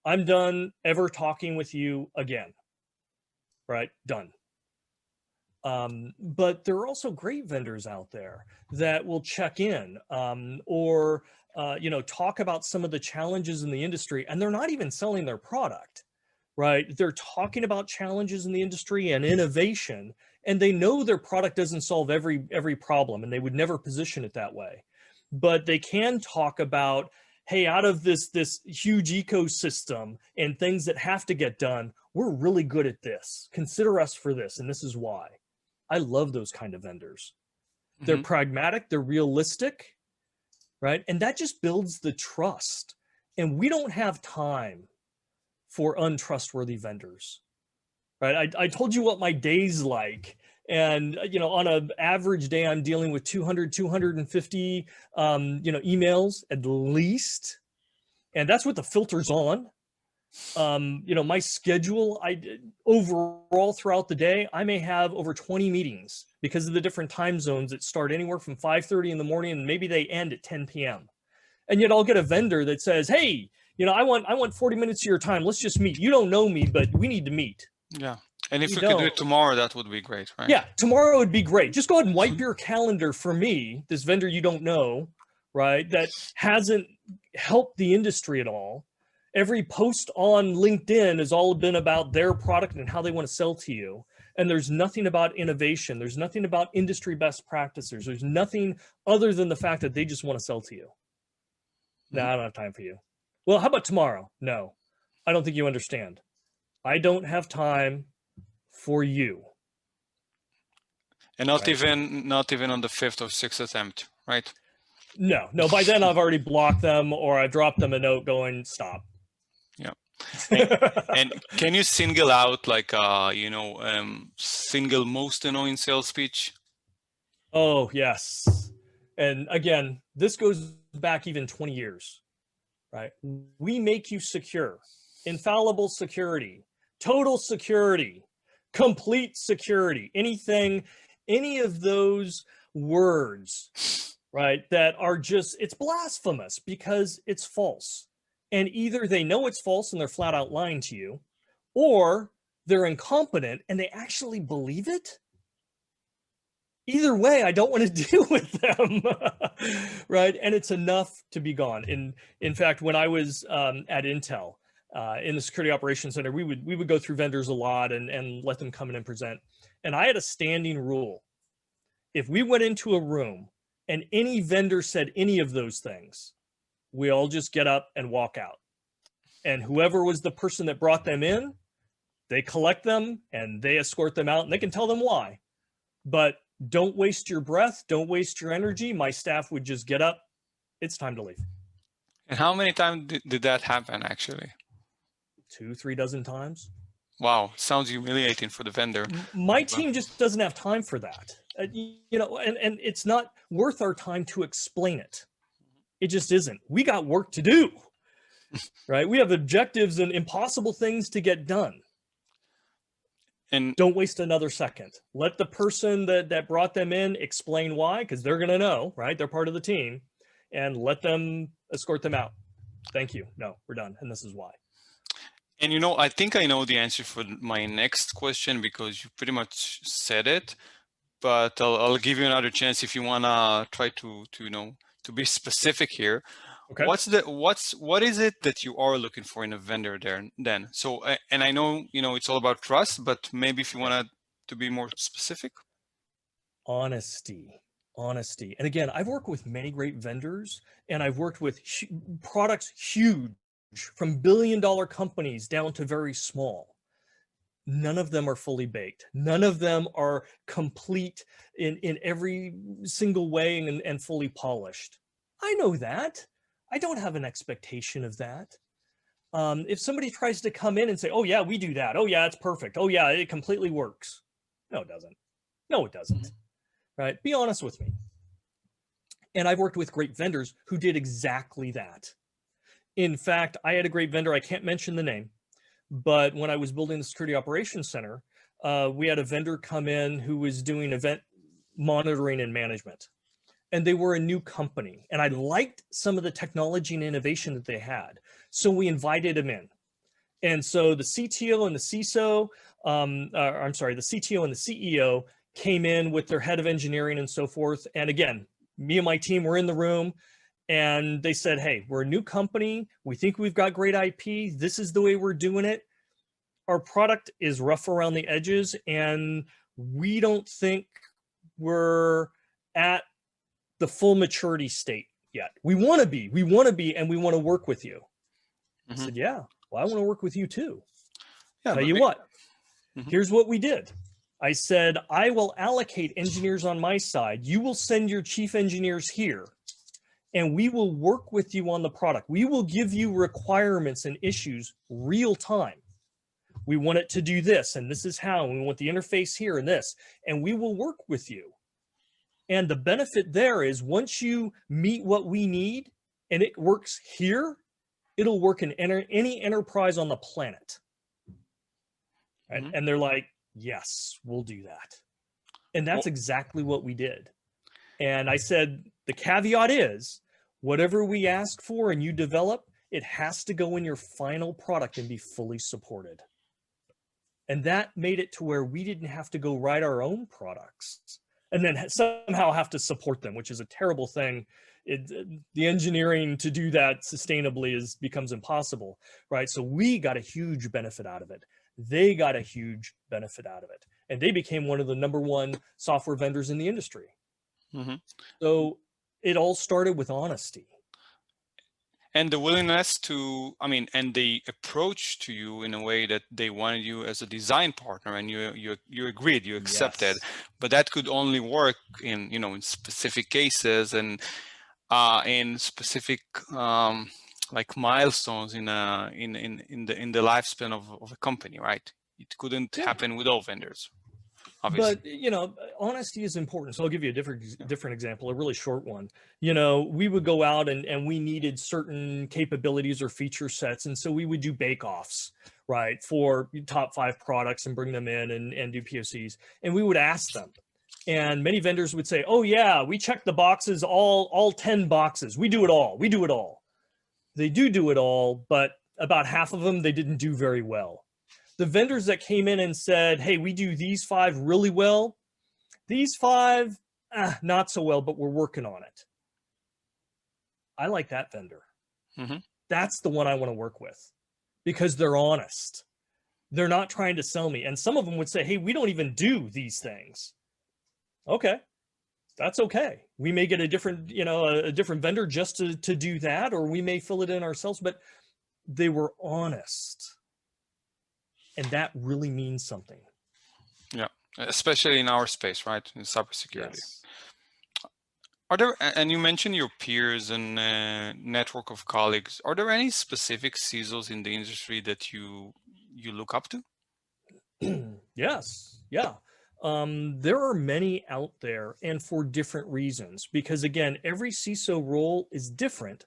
I'm done ever talking with you again, right? Done. But there are also great vendors out there that will check in or talk about some of the challenges in the industry, and they're not even selling their product, right? They're talking about challenges in the industry and innovation, and they know their product doesn't solve every problem, and they would never position it that way. But they can talk about, hey, out of this huge ecosystem and things that have to get done, we're really good at this. Consider us for this, and this is why. I love those kind of vendors. They're pragmatic, they're realistic, right? And that just builds the trust. And we don't have time for untrustworthy vendors, right? I told you what my day's like. And, on an average day, I'm dealing with 250, emails at least. And that's with the filters on. My schedule, overall throughout the day, I may have over 20 meetings because of the different time zones that start anywhere from 5:30 in the morning and maybe they end at 10 p.m. And yet I'll get a vendor that says, hey, I want 40 minutes of your time. Let's just meet. You don't know me, but we need to meet. Yeah. And if we could do it tomorrow, that would be great, right? Yeah, tomorrow would be great. Just go ahead and wipe your calendar for me, this vendor you don't know, right, that hasn't helped the industry at all. Every post on LinkedIn has all been about their product and how they want to sell to you. And there's nothing about innovation. There's nothing about industry best practices. There's nothing other than the fact that they just want to sell to you. No, I don't have time for you. Well, how about tomorrow? No, I don't think you understand. I don't have time for you. And not even on the 5th or 6th attempt, right? No, by then I've already blocked them or I've dropped them a note going, stop. Yeah. And can you single out single most annoying sales pitch? Oh, yes. And again, this goes back even 20 years, right? We make you secure, infallible security, total security, complete security, any of those words, right, that are just, it's blasphemous because it's false. And either they know it's false and they're flat out lying to you, or they're incompetent and they actually believe it. Either way, I don't want to deal with them, right? And it's enough to be gone. In fact, when I was at Intel in the Security Operations Center, we would go through vendors a lot and let them come in and present. And I had a standing rule. If we went into a room and any vendor said any of those things, we all just get up and walk out. And whoever was the person that brought them in, they collect them and they escort them out and they can tell them why. But don't waste your breath. Don't waste your energy. My staff would just get up. It's time to leave. And how many times did that happen, actually? 2-3 dozen times. Wow. Sounds humiliating for the vendor. My team just doesn't have time for that. And it's not worth our time to explain it. It just isn't. We got work to do, right? We have objectives and impossible things to get done. And don't waste another second. Let the person that brought them in explain why, because they're going to know, right? They're part of the team, and let them escort them out. Thank you. No, we're done. And this is why. And, I think I know the answer for my next question because you pretty much said it, but I'll give you another chance if you want to try to be specific here. Okay. What is it that you are looking for in a vendor then? So, and I know, it's all about trust, but maybe if you want to be more specific. Honesty. And again, I've worked with many great vendors and I've worked with products huge, from billion-dollar companies down to very small. None of them are fully baked. None of them are complete in every single way and fully polished. I know that. I don't have an expectation of that. If somebody tries to come in and say, oh yeah, we do that. Oh yeah, it's perfect. Oh yeah, it completely works. No, it doesn't. No, it doesn't. Right? Be honest with me. And I've worked with great vendors who did exactly that. In fact, I had a great vendor, I can't mention the name, But when I was building the security operations center, we had a vendor come in who was doing event monitoring and management. And they were a new company. And I liked some of the technology and innovation that they had. So we invited them in. And so the CTO and the CISO, the CTO and the CEO came in with their head of engineering and so forth. And again, me and my team were in the room and they said, hey, we're a new company. We think we've got great IP. This is the way we're doing it. Our product is rough around the edges and we don't think we're at the full maturity state yet. We want to be, and we want to work with you. I said, yeah, well, I want to work with you too. Tell you what, here's what we did. I said, I will allocate engineers on my side. You will send your chief engineers here and we will work with you on the product. We will give you requirements and issues real time. We want it to do this, and this is how, and we want the interface here and this, and we will work with you. And the benefit there is once you meet what we need and it works here, it'll work in any enterprise on the planet. Right? And they're like, yes, we'll do that. And that's exactly what we did. And I said, the caveat is whatever we ask for and you develop, it has to go in your final product and be fully supported. And that made it to where we didn't have to go write our own products and then somehow have to support them, which is a terrible thing. The engineering to do that sustainably becomes impossible, right? So we got a huge benefit out of it. They got a huge benefit out of it. And they became one of the #1 software vendors in the industry. So it all started with honesty. And the willingness to, and the approach to you in a way that they wanted you as a design partner, and you agreed, you accepted, but that could only work in, in specific cases and in specific like milestones in the lifespan of a company, right? It couldn't happen with all vendors. Obviously. But, honesty is important. So I'll give you a different example, a really short one. We would go out and we needed certain capabilities or feature sets. And so we would do bake-offs, right, for top 5 products and bring them in and do POCs. And we would ask them. And many vendors would say, oh, yeah, we check the boxes, all 10 boxes. We do it all. We do it all. They do it all, but about half of them, they didn't do very well. The vendors that came in and said, hey, we do these 5 really well. These 5, not so well, but we're working on it. I like that vendor. That's the one I want to work with because they're honest. They're not trying to sell me. And some of them would say, hey, we don't even do these things. Okay, that's okay. We may get a different, a different vendor just to do that, or we may fill it in ourselves, but they were honest. And that really means something. Yeah, especially in our space, right? In cybersecurity. Yes. Are there, and you mentioned your peers and network of colleagues, are there any specific CISOs in the industry that you look up to? Yes, yeah. There are many out there and for different reasons, because again, every CISO role is different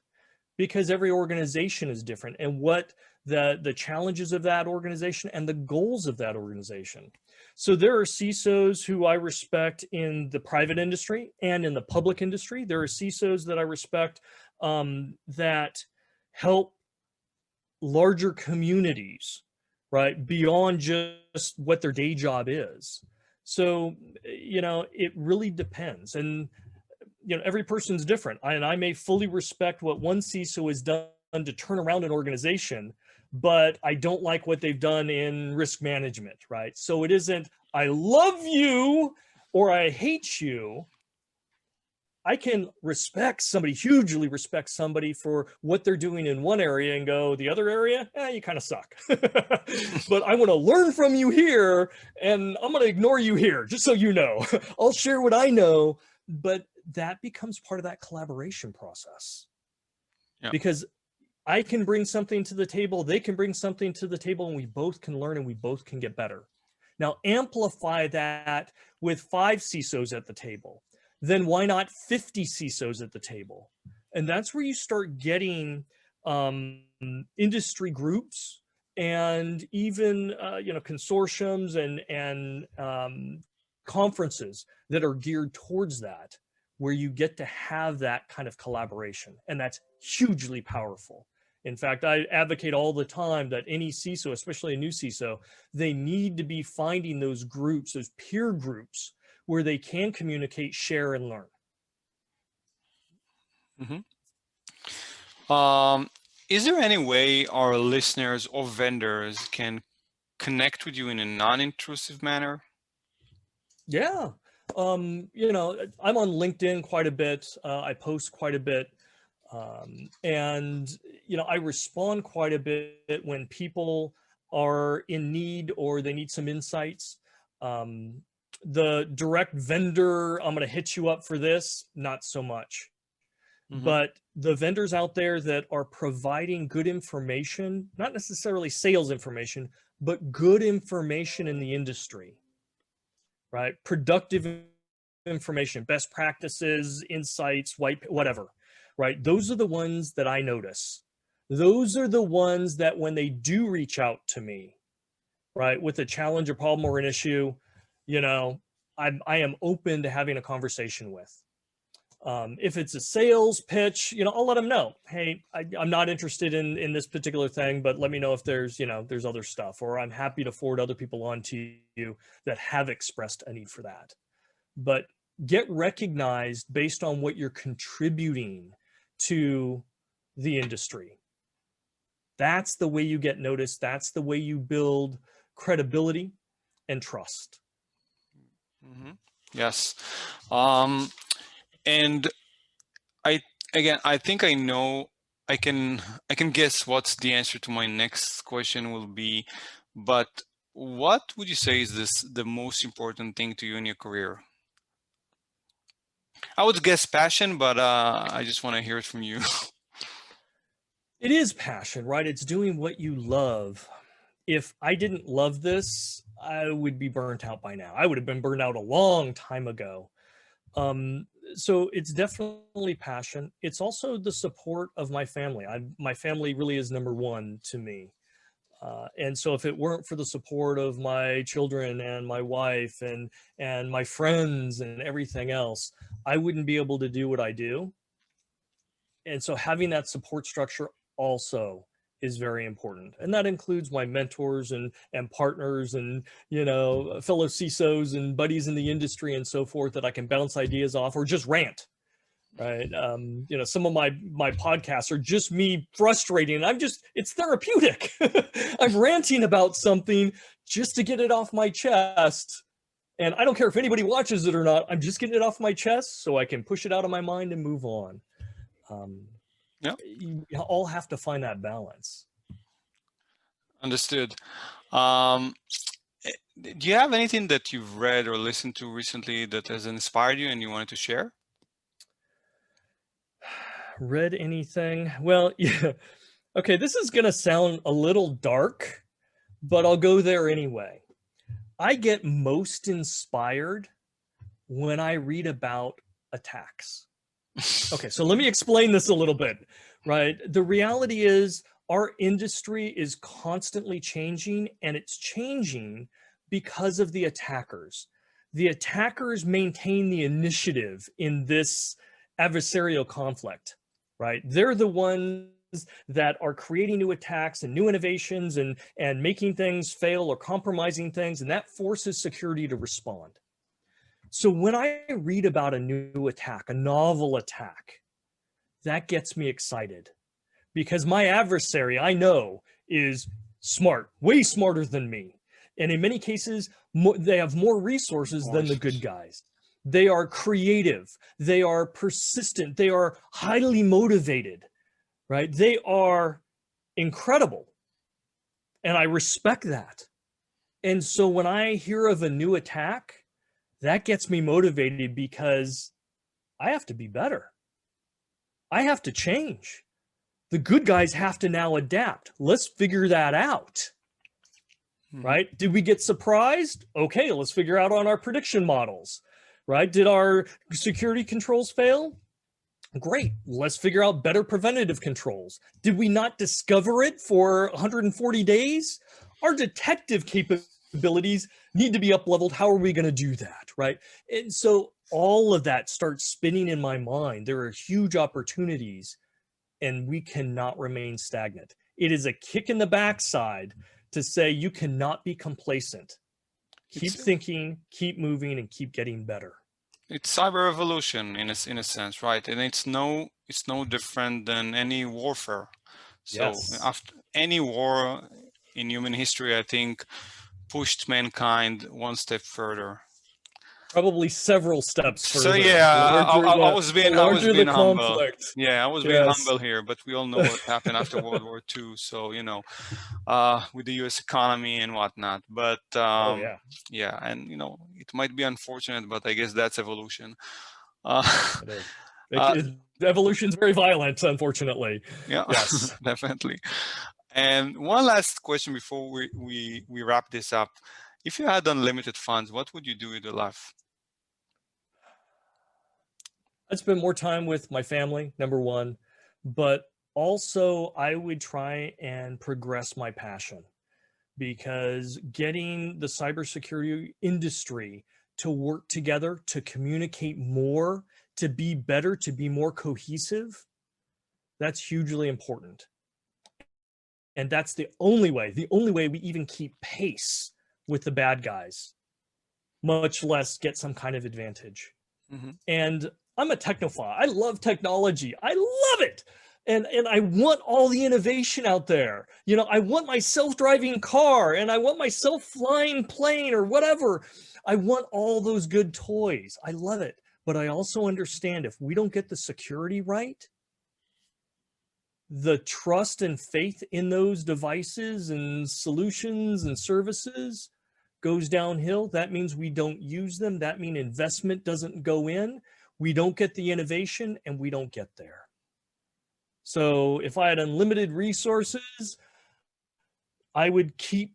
because every organization is different and what the challenges of that organization and the goals of that organization. So there are CISOs who I respect in the private industry and in the public industry. There are CISOs that I respect that help larger communities, right, beyond just what their day job is. So, it really depends. And, every person's different. And I may fully respect what one CISO has done to turn around an organization, but I don't like what they've done in risk management, right? So it isn't, I love you or I hate you. I can respect somebody, hugely respect somebody for what they're doing in one area and go, the other area, you kind of suck. But I want to learn from you here and I'm going to ignore you here, just so you know. I'll share what I know, but that becomes part of that collaboration process. Yeah. Because I can bring something to the table, they can bring something to the table, and we both can learn and we both can get better. Now amplify that with 5 CISOs at the table. Then why not 50 CISOs at the table? And that's where you start getting industry groups and even consortiums and conferences that are geared towards that, where you get to have that kind of collaboration, and that's hugely powerful. In fact, I advocate all the time that any CISO, especially a new CISO, they need to be finding those groups, those peer groups, where they can communicate, share, and learn. Is there any way our listeners or vendors can connect with you in a non-intrusive manner? Yeah. I'm on LinkedIn quite a bit. I post quite a bit. And I respond quite a bit when people are in need or they need some insights. The direct vendor, I'm going to hit you up for this, not so much. But the vendors out there that are providing good information, not necessarily sales information, but good information in the industry, right? Productive information, best practices, insights, whatever, right? Those are the ones that I notice. Those are the ones that when they do reach out to me, right, with a challenge, a problem, or an issue, I am open to having a conversation with. If it's a sales pitch, I'll let them know, hey, I'm not interested in this particular thing, but let me know if there's other stuff, or I'm happy to forward other people on to you that have expressed a need for that. But get recognized based on what you're contributing to the industry. That's the way you get noticed. That's the way you build credibility and trust. Yes. And I think I know, I can guess what's the answer to my next question will be, but what would you say is the most important thing to you in your career? I would guess passion, but I just want to hear it from you. It is passion, right? It's doing what you love. If I didn't love this, I would be burnt out by now. I would have been burned out a long time ago. So it's definitely passion. It's also the support of my family. My family really is number one to me. And so if it weren't for the support of my children and my wife and my friends and everything else, I wouldn't be able to do what I do. And so having that support structure also is very important. And that includes my mentors and partners and, fellow CISOs and buddies in the industry and so forth that I can bounce ideas off or just rant, right? Some of my podcasts are just me frustrating. It's therapeutic. I'm ranting about something just to get it off my chest. And I don't care if anybody watches it or not. I'm just getting it off my chest so I can push it out of my mind and move on. You all have to find that balance. Understood. Do you have anything that you've read or listened to recently that has inspired you and you wanted to share? Read anything? Well, yeah. Okay, this is going to sound a little dark, but I'll go there anyway. I get most inspired when I read about attacks. Okay, so let me explain this a little bit, right? The reality is our industry is constantly changing, and it's changing because of the attackers. The attackers maintain the initiative in this adversarial conflict, right? They're the ones that are creating new attacks and new innovations and making things fail or compromising things, and that forces security to respond. So when I read about a new attack, a novel attack, that gets me excited because my adversary, I know, is smart, way smarter than me. And in many cases, they have more resources than the good guys. They are creative. They are persistent. They are highly motivated, right? They are incredible. And I respect that. And so when I hear of a new attack, that gets me motivated because I have to be better. I have to change. The good guys have to now adapt. Let's figure that out, right? Did we get surprised? Okay, let's figure out on our prediction models, right? Did our security controls fail? Great. Let's figure out better preventative controls. Did we not discover it for 140 days? Our detective capabilities need to be up-leveled. How are we going to do that, right? And so all of that starts spinning in my mind. There are huge opportunities, and we cannot remain stagnant. It is a kick in the backside to say you cannot be complacent. Keep thinking, keep moving, and keep getting better. It's cyber revolution in a sense, right? And it's no different than any warfare. So Yes. after any war in human history, I think pushed mankind one step further. Probably several steps further. So yeah, I was being humble. Conflict. Yeah, I was being humble here, but we all know what happened after World War II. So, you know, with the U.S. economy and whatnot. But yeah, and you know, it might be unfortunate, but I guess that's evolution. It is. Evolution's very violent, unfortunately. Yeah, yes, definitely. And one last question before we wrap this up: if you had unlimited funds, what would you do with your life? I'd spend more time with my family, number one, but also I would try and progress my passion, because getting the cybersecurity industry to work together, to communicate more, to be better, to be more cohesive, that's hugely important. And that's the only way we even keep pace with the bad guys, much less get some kind of advantage. Mm-hmm. And I'm a technophile. I love technology. I love it. And I want all the innovation out there. You know, I want my self-driving car, and I want my self-flying plane or whatever. I want all those good toys. I love it. But I also understand if we don't get the security right, the trust and faith in those devices and solutions and services goes downhill. That means we don't use them. That means investment doesn't go in. We don't get the innovation, and we don't get there. So if I had unlimited resources, I would keep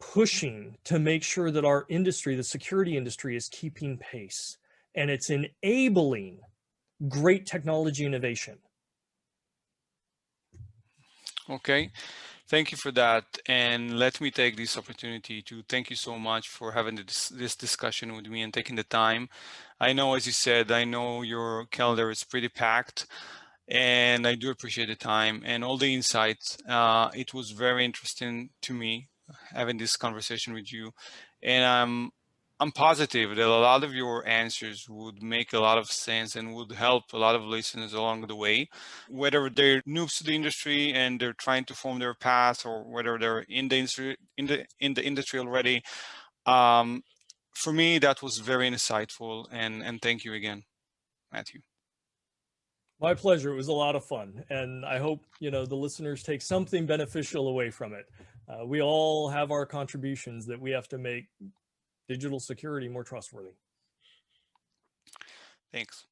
pushing to make sure that our industry, the security industry, is keeping pace, and it's enabling great technology innovation. Okay, thank you for that. And let me take this opportunity to thank you so much for having this discussion with me and taking the time. I know, as you said, I know your calendar is pretty packed, and I do appreciate the time and all the insights. It was very interesting to me having this conversation with you, and I'm positive that a lot of your answers would make a lot of sense and would help a lot of listeners along the way, whether they're noobs to the industry and they're trying to form their path, or whether they're in the industry already. For me, that was very insightful, and thank you again, Matthew. My pleasure. It was a lot of fun, and I hope, you know, the listeners take something beneficial away from it. We all have our contributions that we have to make digital security more trustworthy. Thanks.